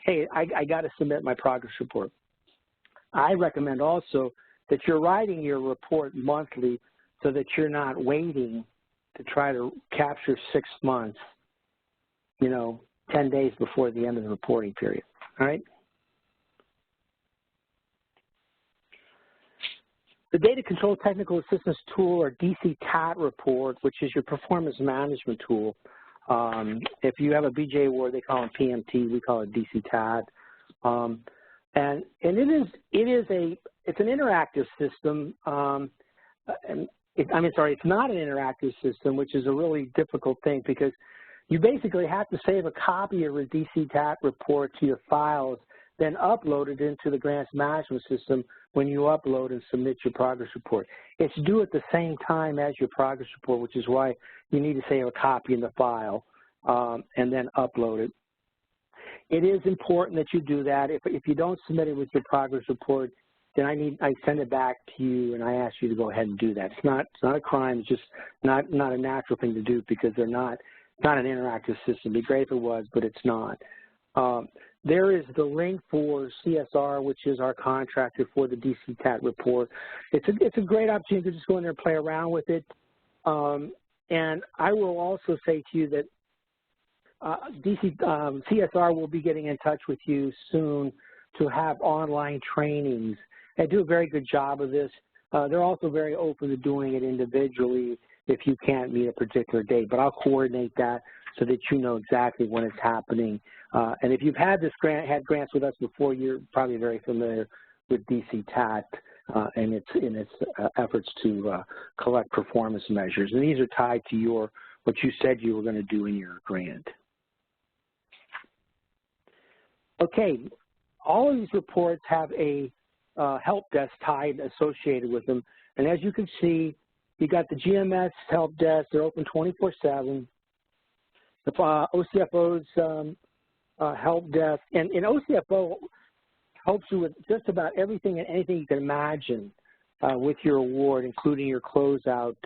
hey, I got to submit my progress report. I recommend also that you're writing your report monthly so that you're not waiting to try to capture 6 months, 10 days before the end of the reporting period, all right? The Data Control Technical Assistance Tool, or DCTAT report, which is your performance management tool. If you have a BJ award, they call it PMT, we call it DCTAT. And it's an interactive system. It's not an interactive system, which is a really difficult thing because you basically have to save a copy of your DCTAT report to your files, then upload it into the grants management system when you upload and submit your progress report. It's due at the same time as your progress report, which is why you need to save a copy in the file and then upload it. It is important that you do that. If you don't submit it with your progress report, then I send it back to you and I ask you to go ahead and do that. It's not a crime. It's just not a natural thing to do because they're not an interactive system. It'd be great if it was, but it's not. There is the link for CSR, which is our contractor for the DCTAT report. It's a great opportunity to just go in there and play around with it. And I will also say to you that CSR will be getting in touch with you soon to have online trainings. They do a very good job of this. They're also very open to doing it individually if you can't meet a particular date, but I'll coordinate that so that you know exactly when it's happening. And if you've had grants with us before, you're probably very familiar with DCTAT and its efforts to collect performance measures. And these are tied to what you said you were going to do in your grant. Okay, all of these reports have a help desk tied associated with them. And as you can see, you got the GMS help desk. They're open 24/7. The OCFO's help desk, and OCFO helps you with just about everything and anything you can imagine with your award, including your closeout.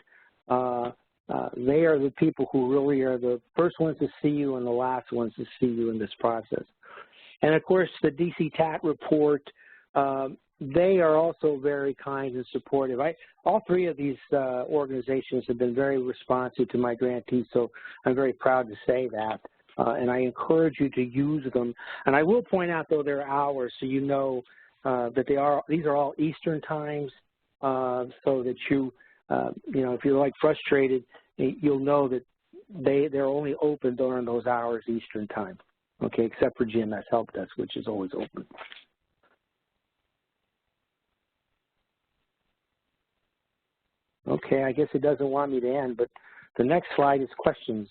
They are the people who really are the first ones to see you and the last ones to see you in this process. And of course, the DCTAT report they are also very kind and supportive. All three of these organizations have been very responsive to my grantees, so I'm very proud to say that. And I encourage you to use them. And I will point out, though, their hours, so you know that these are all Eastern times, so that you know, if you're like frustrated, you'll know that they're only open during those hours Eastern time. Okay, except for GMS Help Desk, which is always open. Okay, I guess it doesn't want me to end, but the next slide is questions.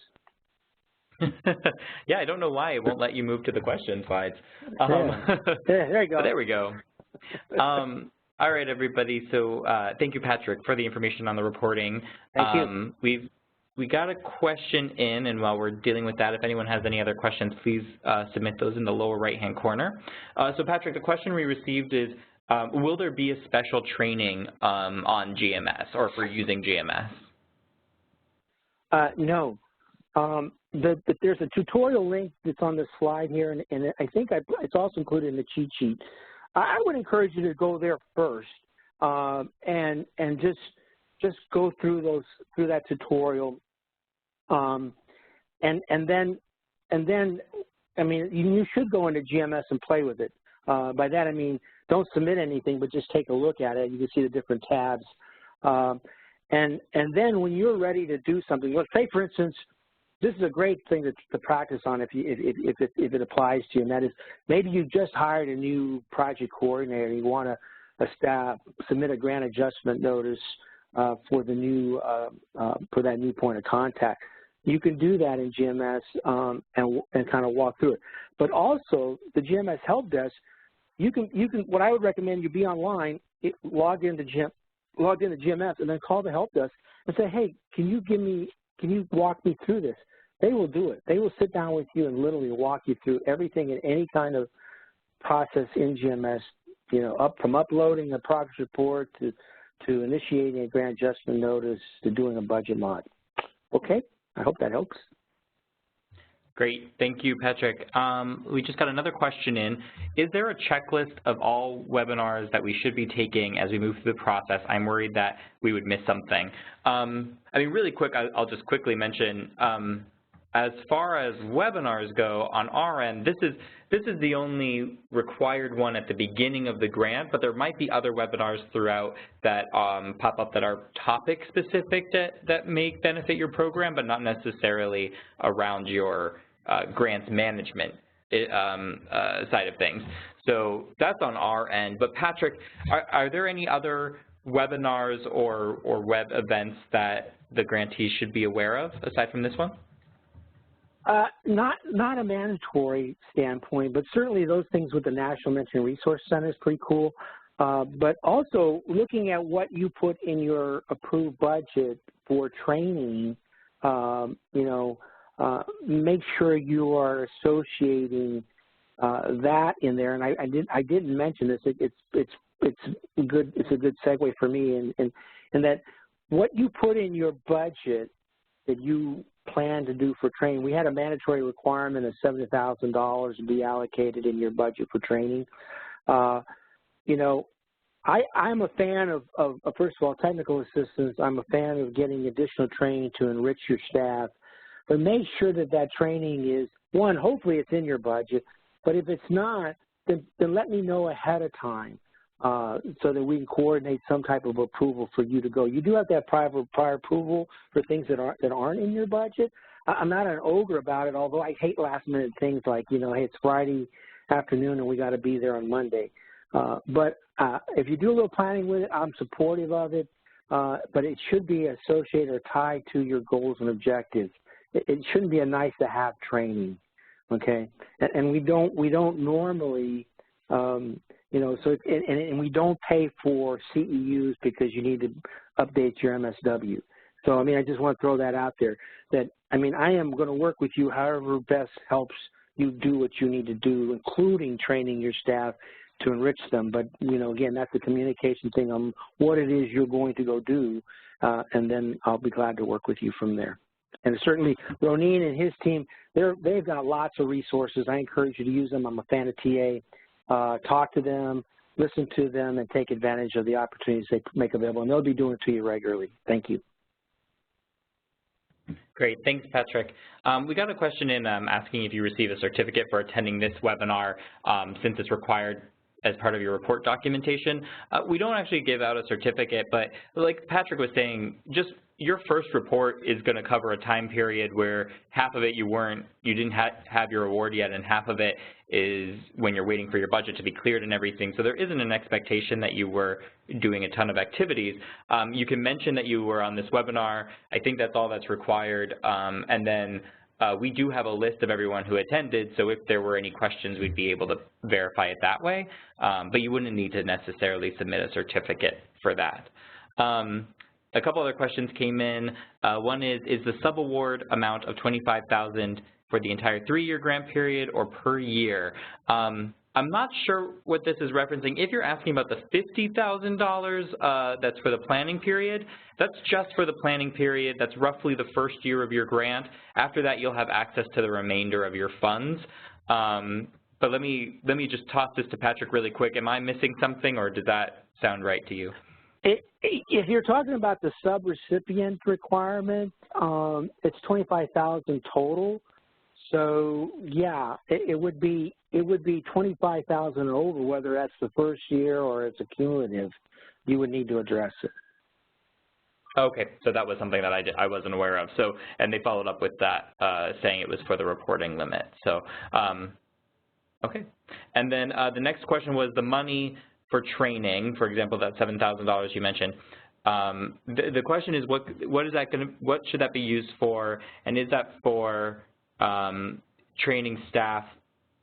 Yeah, I don't know why it won't let you move to the question slides. There you go. There we go. All right, everybody. So thank you, Patrick, for the information on the reporting. Thank you. We got a question in, and while we're dealing with that, if anyone has any other questions, please submit those in the lower right-hand corner. So, Patrick, the question we received is, will there be a special training on GMS or for using GMS? No. There's a tutorial link that's on the slide here, and I think it's also included in the cheat sheet. I would encourage you to go there first and just go through that tutorial, and then I mean, you should go into GMS and play with it. By that I mean, don't submit anything, but just take a look at it. You can see the different tabs, and then when you're ready to do something, let's say, for instance, this is a great thing to practice on if it applies to you, and that is maybe you just hired a new project coordinator and you want to submit a grant adjustment notice for the new for that new point of contact. You can do that in GMS and kind of walk through it. But also the GMS Help Desk, you can what I would recommend, you be online, log into GMS, and then call the Help Desk and say, hey, can you walk me through this? They will do it. They will sit down with you and literally walk you through everything in any kind of process in GMS, you know, from uploading a progress report to initiating a grant adjustment notice to doing a budget mod. Okay, I hope that helps. Great, thank you, Patrick. We just got another question in. Is there a checklist of all webinars that we should be taking as we move through the process? I'm worried that we would miss something. I mean, really quick, I'll just quickly mention, as far as webinars go, on our end, this is the only required one at the beginning of the grant, but there might be other webinars throughout that pop up that are topic specific that may benefit your program, but not necessarily around your grants management side of things. So that's on our end. But Patrick, are there any other webinars or web events that the grantees should be aware of aside from this one? Not a mandatory standpoint, but certainly those things with the National Reentry Resource Center is pretty cool. But also looking at what you put in your approved budget for training, you know, make sure you are associating that in there. And I didn't mention this. It's good. It's a good segue for me, in that what you put in your budget that you plan to do for training. We had a mandatory requirement of $70,000 to be allocated in your budget for training. You know, I'm a fan of first of all, technical assistance. I'm a fan of getting additional training to enrich your staff. But make sure that training is, one, hopefully it's in your budget, but if it's not, then let me know ahead of time so that we can coordinate some type of approval for you to go. You do have to have prior approval for things that aren't in your budget. I'm not an ogre about it, although I hate last-minute things like, you know, hey, it's Friday afternoon and we got to be there on Monday. But if you do a little planning with it, I'm supportive of it, but it should be associated or tied to your goals and objectives. It shouldn't be a nice-to-have training, okay? And we don't normally, you know, so and we don't pay for CEUs because you need to update your MSW. So, I mean, I just want to throw that out there. That, I mean, I am going to work with you however best helps you do what you need to do, including training your staff to enrich them. But, you know, again, that's the communication thing on what it is you're going to go do, and then I'll be glad to work with you from there. And certainly, Ronin and his team, they've got lots of resources. I encourage you to use them. I'm a fan of TA. Talk to them. listen to them and take advantage of the opportunities they make available, and they'll be doing it to you regularly. Thank you. Great, thanks, Patrick. We got a question in asking if you receive a certificate for attending this webinar since it's required as part of your report documentation. We don't actually give out a certificate, but like Patrick was saying, just your first report is going to cover a time period where half of it you didn't have your award yet, and half of it is when you're waiting for your budget to be cleared and everything. So there isn't an expectation that you were doing a ton of activities. You can mention that you were on this webinar. I think that's all that's required. And then we do have a list of everyone who attended, so if there were any questions, we'd be able to verify it that way. But you wouldn't need to necessarily submit a certificate for that. A couple other questions came in. One is the subaward amount of $25,000 for the entire 3-year grant period or per year? I'm not sure what this is referencing. If you're asking about the $50,000 that's for the planning period, that's just for the planning period. That's roughly the first year of your grant. After that, you'll have access to the remainder of your funds. But let me just toss this to Patrick really quick. Am I missing something, or does that sound right to you? If you're talking about the sub-recipient requirement, it's $25,000 total. So yeah, it would be $25,000 and over, whether that's the first year or it's a cumulative. You would need to address it. Okay, so that was something that I wasn't aware of. So, and they followed up with that, saying it was for the reporting limit. So, okay, and then the next question was the money for training. For example, that $7,000 you mentioned. The question is, what should that be used for, and is that for training staff?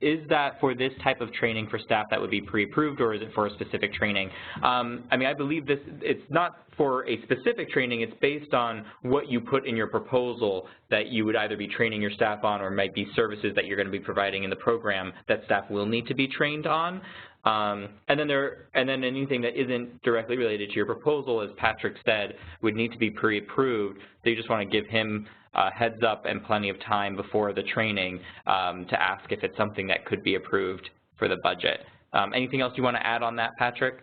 Is that for this type of training for staff that would be pre-approved, or is it for a specific training? I mean, I believe it's not for a specific training. It's based on what you put in your proposal that you would either be training your staff on, or might be services that you're going to be providing in the program that staff will need to be trained on. And then anything that isn't directly related to your proposal, as Patrick said, would need to be pre-approved. So you just want to give him a heads up and plenty of time before the training to ask if it's something that could be approved for the budget. Anything else you want to add on that, Patrick?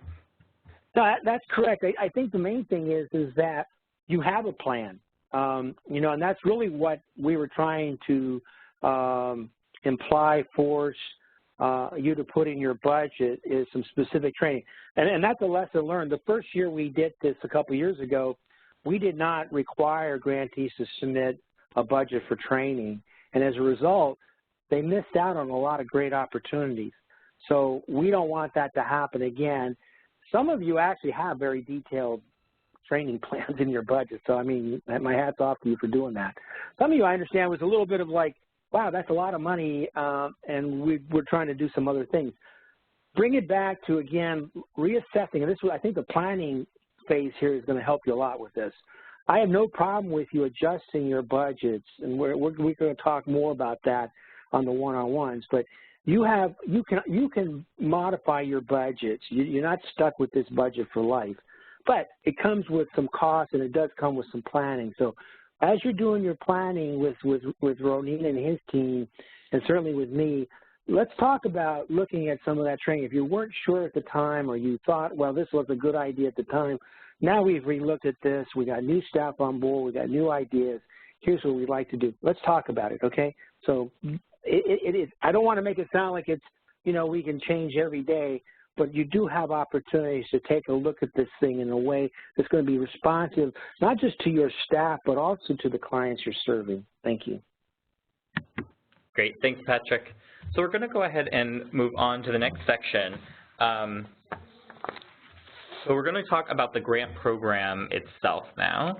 No, that's correct. I think the main thing is that you have a plan, you know, and that's really what we were trying to imply, force you to put in your budget is some specific training. And that's a lesson learned. The first year we did this a couple years ago, we did not require grantees to submit a budget for training. And as a result, they missed out on a lot of great opportunities. So we don't want that to happen again. Some of you actually have very detailed training plans in your budget. So, I mean, my hat's off to you for doing that. Some of you, I understand, was a little bit of like, wow, that's a lot of money, and we're trying to do some other things. Bring it back to, again, reassessing. And this, I think the planning phase here is going to help you a lot with this. I have no problem with you adjusting your budgets, and we're going to talk more about that on the one-on-ones, but you can modify your budgets. You're not stuck with this budget for life. But it comes with some costs, and it does come with some planning. So as you're doing your planning with Ronin and his team, and certainly with me, let's talk about looking at some of that training. If you weren't sure at the time, or you thought, well, this was a good idea at the time, now we've re-looked at this. We got new staff on board. We got new ideas. Here's what we'd like to do. Let's talk about it, okay? So it is. I don't want to make it sound like it's, you know, we can change every day, but you do have opportunities to take a look at this thing in a way that's going to be responsive, not just to your staff, but also to the clients you're serving. Thank you. Great. Thanks, Patrick. So we're going to go ahead and move on to the next section. So we're going to talk about the grant program itself now.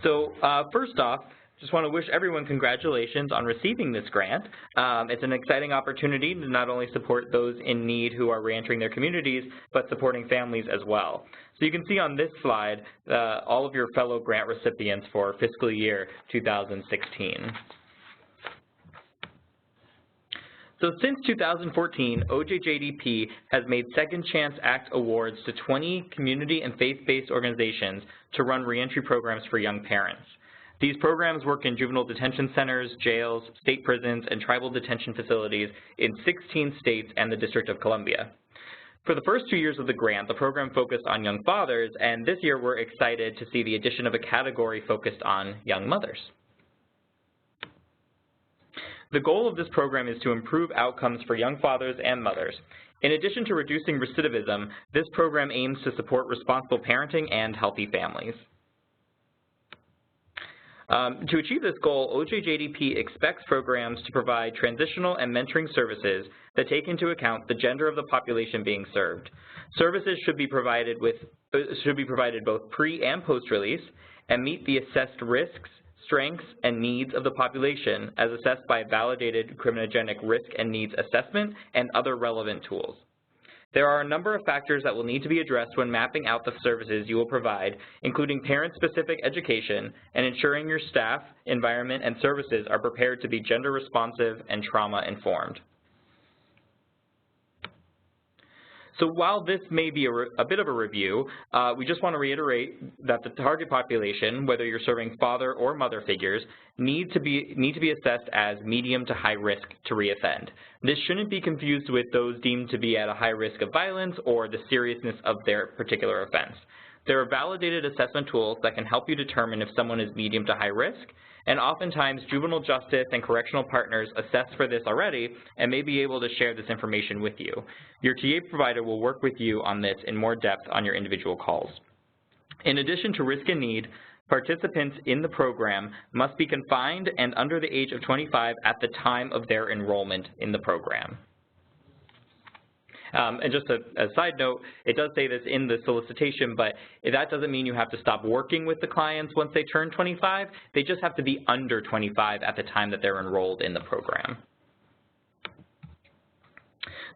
So first off, just want to wish everyone congratulations on receiving this grant. It's an exciting opportunity to not only support those in need who are reentering their communities, but supporting families as well. So you can see on this slide all of your fellow grant recipients for fiscal year 2016. So since 2014, OJJDP has made Second Chance Act awards to 20 community and faith-based organizations to run reentry programs for young parents. These programs work in juvenile detention centers, jails, state prisons, and tribal detention facilities in 16 states and the District of Columbia. For the first 2 years of the grant, the program focused on young fathers, and this year we're excited to see the addition of a category focused on young mothers. The goal of this program is to improve outcomes for young fathers and mothers. In addition to reducing recidivism, this program aims to support responsible parenting and healthy families. To achieve this goal, OJJDP expects programs to provide transitional and mentoring services that take into account the gender of the population being served. Services should be provided both pre and post-release and meet the assessed risks, strengths, and needs of the population as assessed by a validated criminogenic risk and needs assessment and other relevant tools. There are a number of factors that will need to be addressed when mapping out the services you will provide, including parent-specific education and ensuring your staff, environment, and services are prepared to be gender-responsive and trauma-informed. So while this may be a bit of a review, we just want to reiterate that the target population, whether you're serving father or mother figures, need to be assessed as medium to high risk to reoffend. This shouldn't be confused with those deemed to be at a high risk of violence or the seriousness of their particular offense. There are validated assessment tools that can help you determine if someone is medium to high risk, and oftentimes juvenile justice and correctional partners assess for this already and may be able to share this information with you. Your TA provider will work with you on this in more depth on your individual calls. In addition to risk and need, participants in the program must be confined and under the age of 25 at the time of their enrollment in the program. And just a side note, it does say this in the solicitation, but that doesn't mean you have to stop working with the clients once they turn 25. They just have to be under 25 at the time that they're enrolled in the program.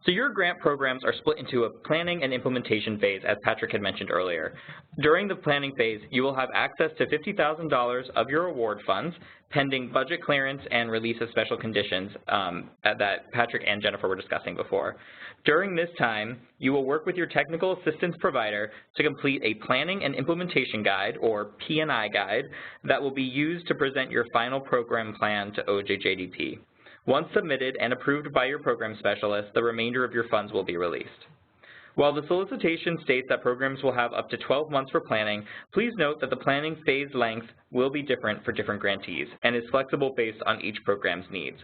So your grant programs are split into a planning and implementation phase, as Patrick had mentioned earlier. During the planning phase, you will have access to $50,000 of your award funds, pending budget clearance and release of special conditions that Patrick and Jennifer were discussing before. During this time, you will work with your technical assistance provider to complete a planning and implementation guide, or P&I guide, that will be used to present your final program plan to OJJDP. Once submitted and approved by your program specialist, the remainder of your funds will be released. While the solicitation states that programs will have up to 12 months for planning, please note that the planning phase length will be different for different grantees and is flexible based on each program's needs.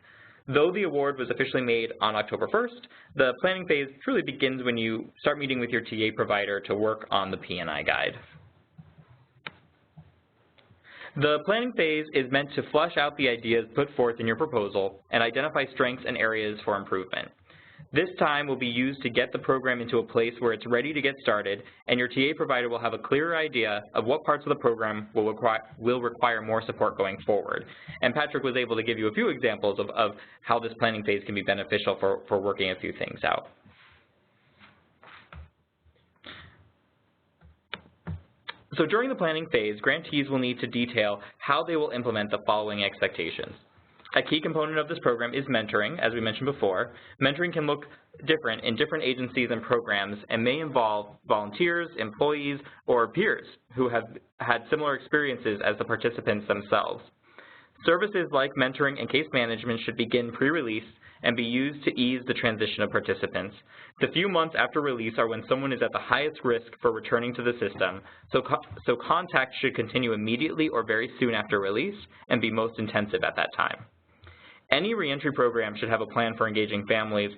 Though the award was officially made on October 1st, the planning phase truly begins when you start meeting with your TA provider to work on the P&I guide. The planning phase is meant to flush out the ideas put forth in your proposal and identify strengths and areas for improvement. This time will be used to get the program into a place where it's ready to get started, and your TA provider will have a clearer idea of what parts of the program will require more support going forward. And Patrick was able to give you a few examples of how this planning phase can be beneficial for working a few things out. So during the planning phase, grantees will need to detail how they will implement the following expectations. A key component of this program is mentoring, as we mentioned before. Mentoring can look different in different agencies and programs and may involve volunteers, employees, or peers who have had similar experiences as the participants themselves. Services like mentoring and case management should begin pre-release and be used to ease the transition of participants. The few months after release are when someone is at the highest risk for returning to the system, so contact should continue immediately or very soon after release and be most intensive at that time. Any reentry program should have a plan for engaging family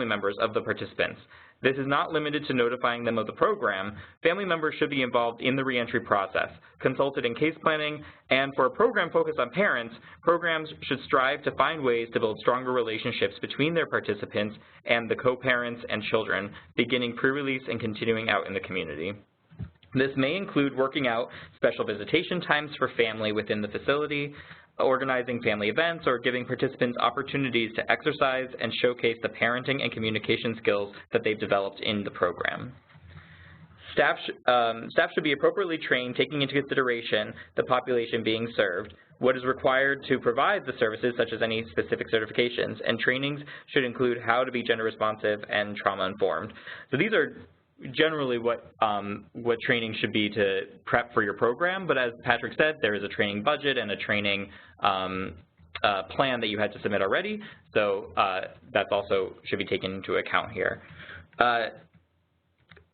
members of the participants. This is not limited to notifying them of the program. Family members should be involved in the reentry process, consulted in case planning, and for a program focused on parents, programs should strive to find ways to build stronger relationships between their participants and the co-parents and children, beginning pre-release and continuing out in the community. This may include working out special visitation times for family within the facility, organizing family events, or giving participants opportunities to exercise and showcase the parenting and communication skills that they've developed in the program. Staff should be appropriately trained, taking into consideration the population being served, what is required to provide the services, such as any specific certifications, and trainings should include how to be gender responsive and trauma informed. So these are generally what training should be to prep for your program, but as Patrick said, there is a training budget and a training plan that you had to submit already, so that also should be taken into account here.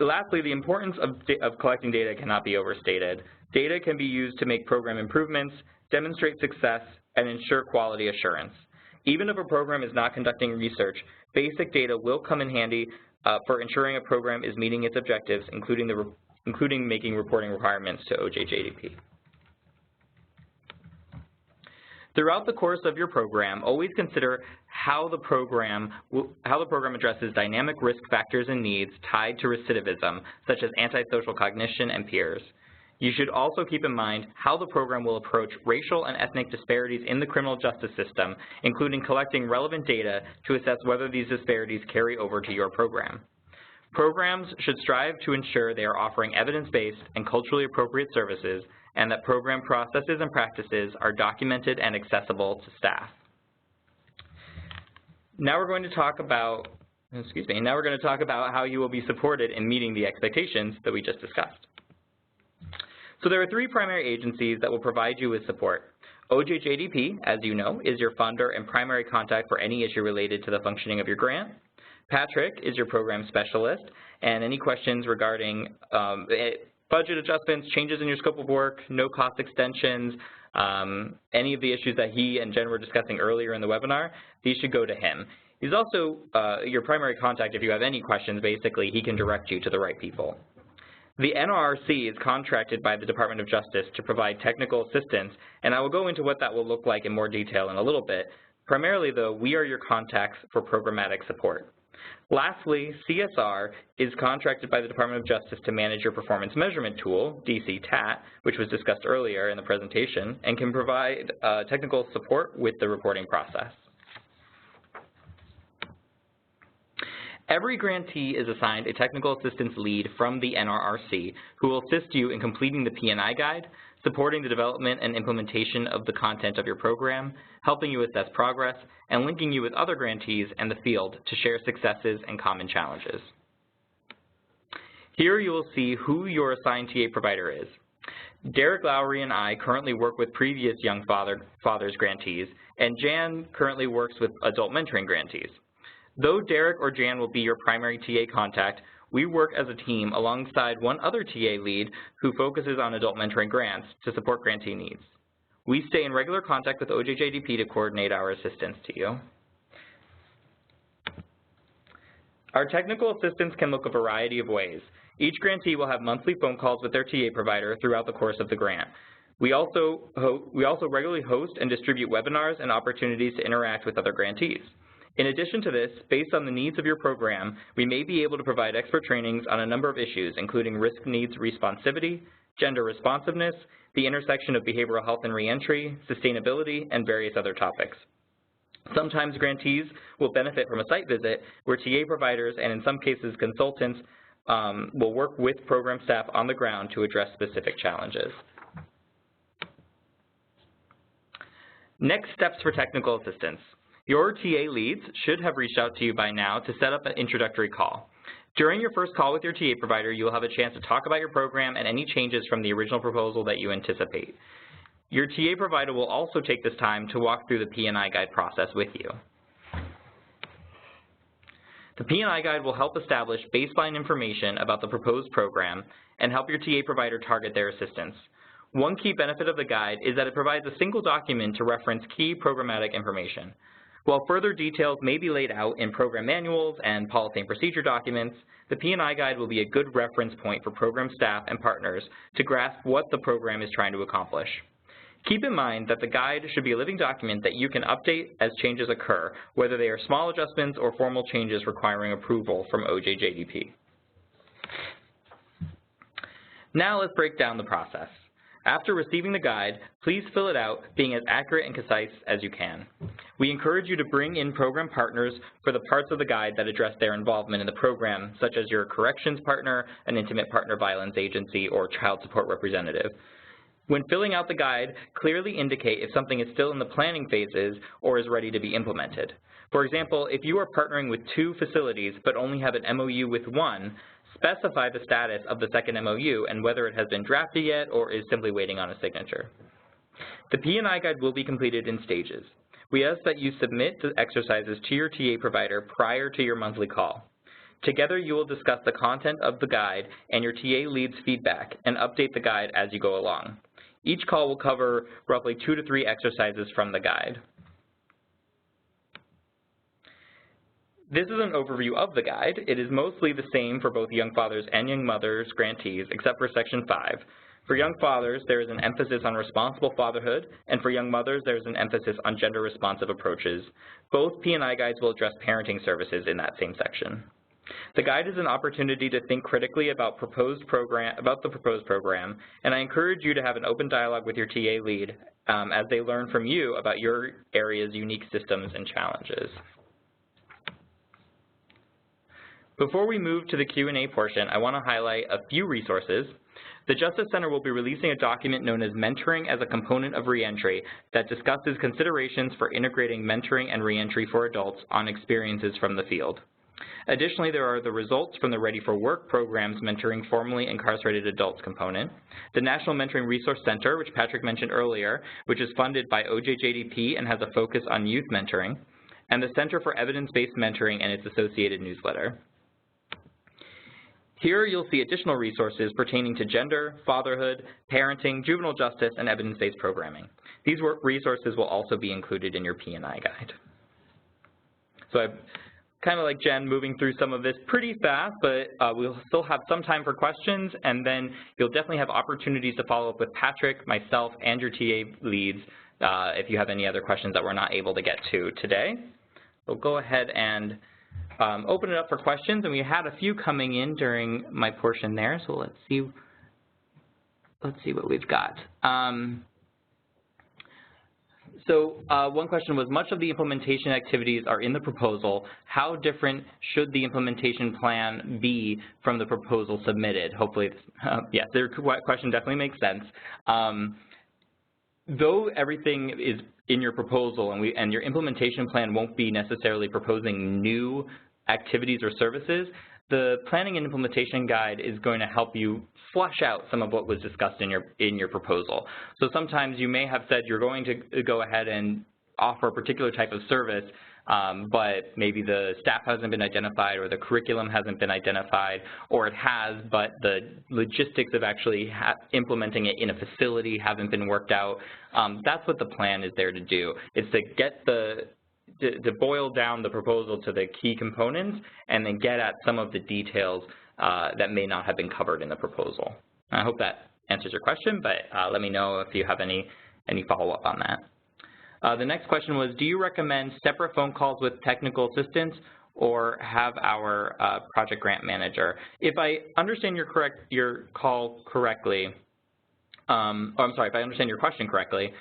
Lastly, the importance of collecting data cannot be overstated. Data can be used to make program improvements, demonstrate success, and ensure quality assurance. Even if a program is not conducting research, basic data will come in handy for ensuring a program is meeting its objectives, including making reporting requirements to OJJDP. Throughout the course of your program, always consider how the program addresses dynamic risk factors and needs tied to recidivism, such as antisocial cognition and peers. You should also keep in mind how the program will approach racial and ethnic disparities in the criminal justice system, including collecting relevant data to assess whether these disparities carry over to your program. Programs should strive to ensure they are offering evidence-based and culturally appropriate services, and that program processes and practices are documented and accessible to staff. Now we're going to talk about, how you will be supported in meeting the expectations that we just discussed. So there are three primary agencies that will provide you with support. OJJDP, as you know, is your funder and primary contact for any issue related to the functioning of your grant. Patrick is your program specialist, and any questions regarding budget adjustments, changes in your scope of work, no-cost extensions, any of the issues that he and Jen were discussing earlier in the webinar, these should go to him. He's also your primary contact if you have any questions. Basically, he can direct you to the right people. The NRRC is contracted by the Department of Justice to provide technical assistance, and I will go into what that will look like in more detail in a little bit. Primarily, though, we are your contacts for programmatic support. Lastly, CSR is contracted by the Department of Justice to manage your performance measurement tool, DC-TAT, which was discussed earlier in the presentation, and can provide technical support with the reporting process. Every grantee is assigned a technical assistance lead from the NRRC who will assist you in completing the P&I guide, supporting the development and implementation of the content of your program, helping you assess progress, and linking you with other grantees and the field to share successes and common challenges. Here you will see who your assigned TA provider is. Derek Lowry and I currently work with previous Young Fathers grantees, and Jan currently works with adult mentoring grantees. Though Derek or Jan will be your primary TA contact, we work as a team alongside one other TA lead who focuses on adult mentoring grants to support grantee needs. We stay in regular contact with OJJDP to coordinate our assistance to you. Our technical assistance can look a variety of ways. Each grantee will have monthly phone calls with their TA provider throughout the course of the grant. We also regularly host and distribute webinars and opportunities to interact with other grantees. In addition to this, based on the needs of your program, we may be able to provide expert trainings on a number of issues, including risk needs responsivity, gender responsiveness, the intersection of behavioral health and reentry, sustainability, and various other topics. Sometimes grantees will benefit from a site visit where TA providers and in some cases consultants will work with program staff on the ground to address specific challenges. Next steps for technical assistance. Your TA leads should have reached out to you by now to set up an introductory call. During your first call with your TA provider, you will have a chance to talk about your program and any changes from the original proposal that you anticipate. Your TA provider will also take this time to walk through the P&I guide process with you. The P&I guide will help establish baseline information about the proposed program and help your TA provider target their assistance. One key benefit of the guide is that it provides a single document to reference key programmatic information. While further details may be laid out in program manuals and policy and procedure documents, the P&I guide will be a good reference point for program staff and partners to grasp what the program is trying to accomplish. Keep in mind that the guide should be a living document that you can update as changes occur, whether they are small adjustments or formal changes requiring approval from OJJDP. Now let's break down the process. After receiving the guide, please fill it out, being as accurate and concise as you can. We encourage you to bring in program partners for the parts of the guide that address their involvement in the program, such as your corrections partner, an intimate partner violence agency, or child support representative. When filling out the guide, clearly indicate if something is still in the planning phases or is ready to be implemented. For example, if you are partnering with 2 facilities but only have an MOU with one, specify the status of the second MOU and whether it has been drafted yet or is simply waiting on a signature. The P&I guide will be completed in stages. We ask that you submit the exercises to your TA provider prior to your monthly call. Together, you will discuss the content of the guide and your TA lead's feedback and update the guide as you go along. Each call will cover roughly 2 to 3 exercises from the guide. This is an overview of the guide. It is mostly the same for both young fathers and young mothers grantees, except for Section 5. For young fathers, there is an emphasis on responsible fatherhood, and for young mothers, there is an emphasis on gender-responsive approaches. Both P&I guides will address parenting services in that same section. The guide is an opportunity to think critically about the proposed program, and I encourage you to have an open dialogue with your TA lead as they learn from you about your area's unique systems and challenges. Before we move to the Q&A portion, I want to highlight a few resources. The Justice Center will be releasing a document known as Mentoring as a Component of Reentry that discusses considerations for integrating mentoring and reentry for adults on experiences from the field. Additionally, there are the results from the Ready for Work program's Mentoring Formerly Incarcerated Adults component, the National Reentry Resource Center, which Patrick mentioned earlier, which is funded by OJJDP and has a focus on youth mentoring, and the Center for Evidence-Based Mentoring and its associated newsletter. Here you'll see additional resources pertaining to gender, fatherhood, parenting, juvenile justice, and evidence-based programming. These resources will also be included in your P&I guide. So I'm kind of like Jen, moving through some of this pretty fast, but we'll still have some time for questions, and then you'll definitely have opportunities to follow up with Patrick, myself, and your TA leads if you have any other questions that we're not able to get to today. We'll go ahead and open it up for questions, and we had a few coming in during my portion there, so let's see what we've got. One question was, much of the implementation activities are in the proposal. How different should the implementation plan be from the proposal submitted? Hopefully, yes, their question definitely makes sense. Though everything is in your proposal and your implementation plan won't be necessarily proposing new activities or services, the planning and implementation guide is going to help you flush out some of what was discussed in your proposal. So sometimes you may have said you're going to go ahead and offer a particular type of service, but maybe the staff hasn't been identified or the curriculum hasn't been identified, or it has, but the logistics of actually implementing it in a facility haven't been worked out. That's what the plan is there to do. It's to get to boil down the proposal to the key components and then get at some of the details that may not have been covered in the proposal. I hope that answers your question, but let me know if you have any follow-up on that. The next question was, do you recommend separate phone calls with technical assistance or have our project grant manager? If I understand your call correctly, if I understand your question correctly,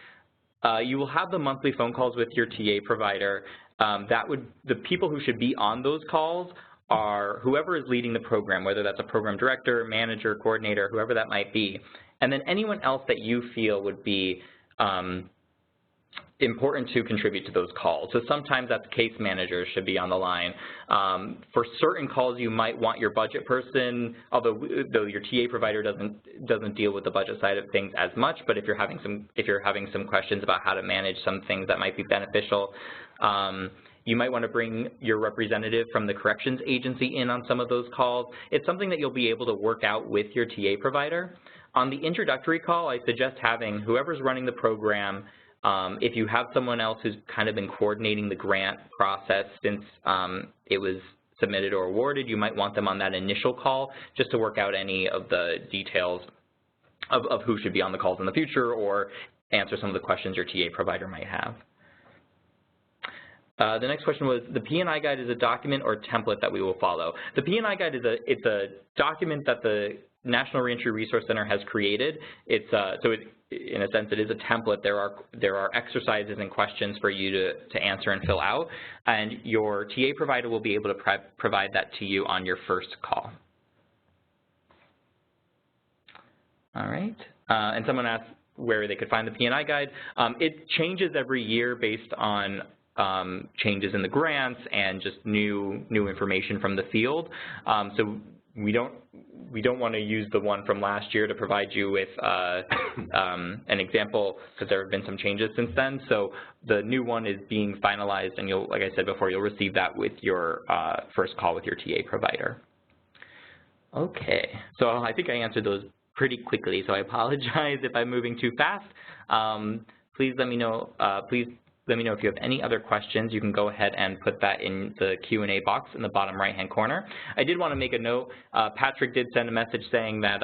you will have the monthly phone calls with your TA provider. The people who should be on those calls are whoever is leading the program, whether that's a program director, manager, coordinator, whoever that might be, and then anyone else that you feel would be important to contribute to those calls. So sometimes that's case managers should be on the line. For certain calls, you might want your budget person, though your TA provider doesn't deal with the budget side of things as much. But if you're having some questions about how to manage some things that might be beneficial, you might want to bring your representative from the corrections agency in on some of those calls. It's something that you'll be able to work out with your TA provider. On the introductory call, I suggest having whoever's running the program. If you have someone else who's kind of been coordinating the grant process since it was submitted or awarded, you might want them on that initial call just to work out any of the details of who should be on the calls in the future or answer some of the questions your TA provider might have. The next question was, the P&I guide is a document or template that we will follow. The P&I guide is a document that the National Reentry Resource Center has created. In a sense, it is a template. There are exercises and questions for you to answer and fill out, and your TA provider will be able to provide that to you on your first call. All right. And someone asked where they could find the P&I guide. It changes every year based on changes in the grants and just new information from the field. So we don't want to use the one from last year to provide you with an example, because there have been some changes since then. So the new one is being finalized, and you'll, like I said before, you'll receive that with your first call with your TA provider. Okay, so I think I answered those pretty quickly, so I apologize if I'm moving too fast. Please let me know. Let me know if you have any other questions. You can go ahead and put that in the Q&A box in the bottom right-hand corner. I did want to make a note. Patrick did send a message saying that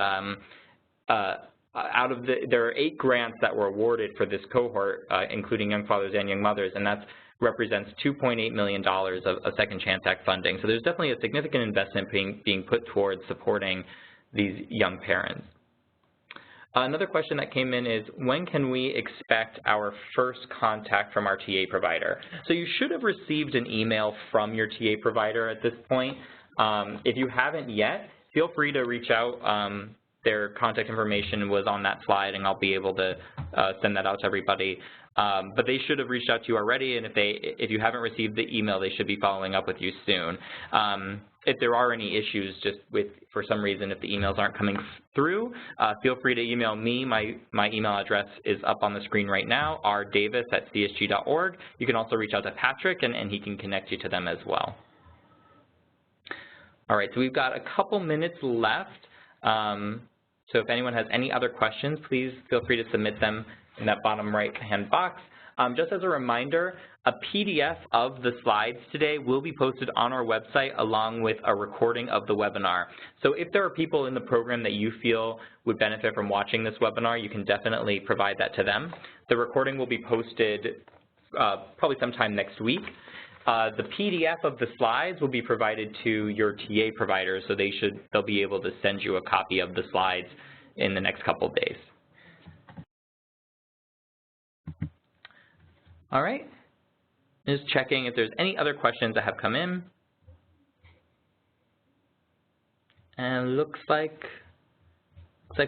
there are 8 grants that were awarded for this cohort, including young fathers and young mothers, and that represents $2.8 million of Second Chance Act funding. So there's definitely a significant investment being put towards supporting these young parents. Another question that came in is, when can we expect our first contact from our TA provider? So you should have received an email from your TA provider at this point. If you haven't yet, feel free to reach out. Their contact information was on that slide, and I'll be able to send that out to everybody. But they should have reached out to you already, and if you haven't received the email, they should be following up with you soon. If there are any issues, just for some reason, if the emails aren't coming through, feel free to email me. My email address is up on the screen right now, rdavis@csg.org. You can also reach out to Patrick, and he can connect you to them as well. All right, so we've got a couple minutes left. So if anyone has any other questions, please feel free to submit them in that bottom right-hand box. Just as a reminder, a PDF of the slides today will be posted on our website along with a recording of the webinar. So if there are people in the program that you feel would benefit from watching this webinar, you can definitely provide that to them. The recording will be posted probably sometime next week. The PDF of the slides will be provided to your TA provider, so they'll be able to send you a copy of the slides in the next couple of days. All right, just checking if there's any other questions that have come in. And looks like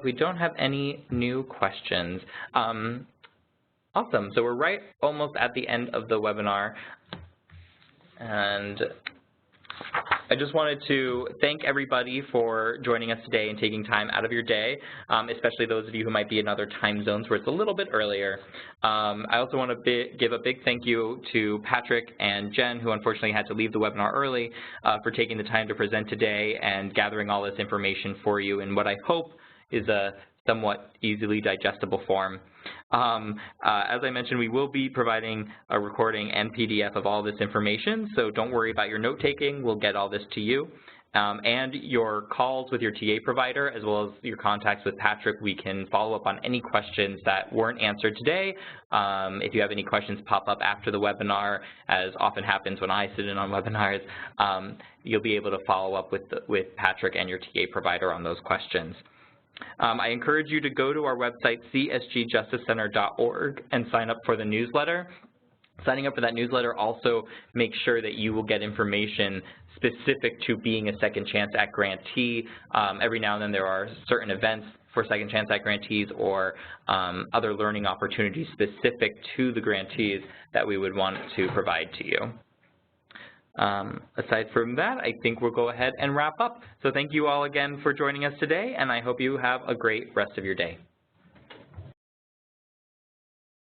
we don't have any new questions. Awesome, so we're right almost at the end of the webinar. And I just wanted to thank everybody for joining us today and taking time out of your day, especially those of you who might be in other time zones where it's a little bit earlier. I also want to give a big thank you to Patrick and Jen, who unfortunately had to leave the webinar early, for taking the time to present today and gathering all this information for you in what I hope is a somewhat easily digestible form. As I mentioned, we will be providing a recording and PDF of all this information, so don't worry about your note-taking. We'll get all this to you. And your calls with your TA provider, as well as your contacts with Patrick, we can follow up on any questions that weren't answered today. If you have any questions pop up after the webinar, as often happens when I sit in on webinars, you'll be able to follow up with Patrick and your TA provider on those questions. I encourage you to go to our website, csgjusticecenter.org, and sign up for the newsletter. Signing up for that newsletter also makes sure that you will get information specific to being a Second Chance Act grantee. Every now and then there are certain events for Second Chance Act grantees or other learning opportunities specific to the grantees that we would want to provide to you. Aside from that, I think we'll go ahead and wrap up. So thank you all again for joining us today, and I hope you have a great rest of your day.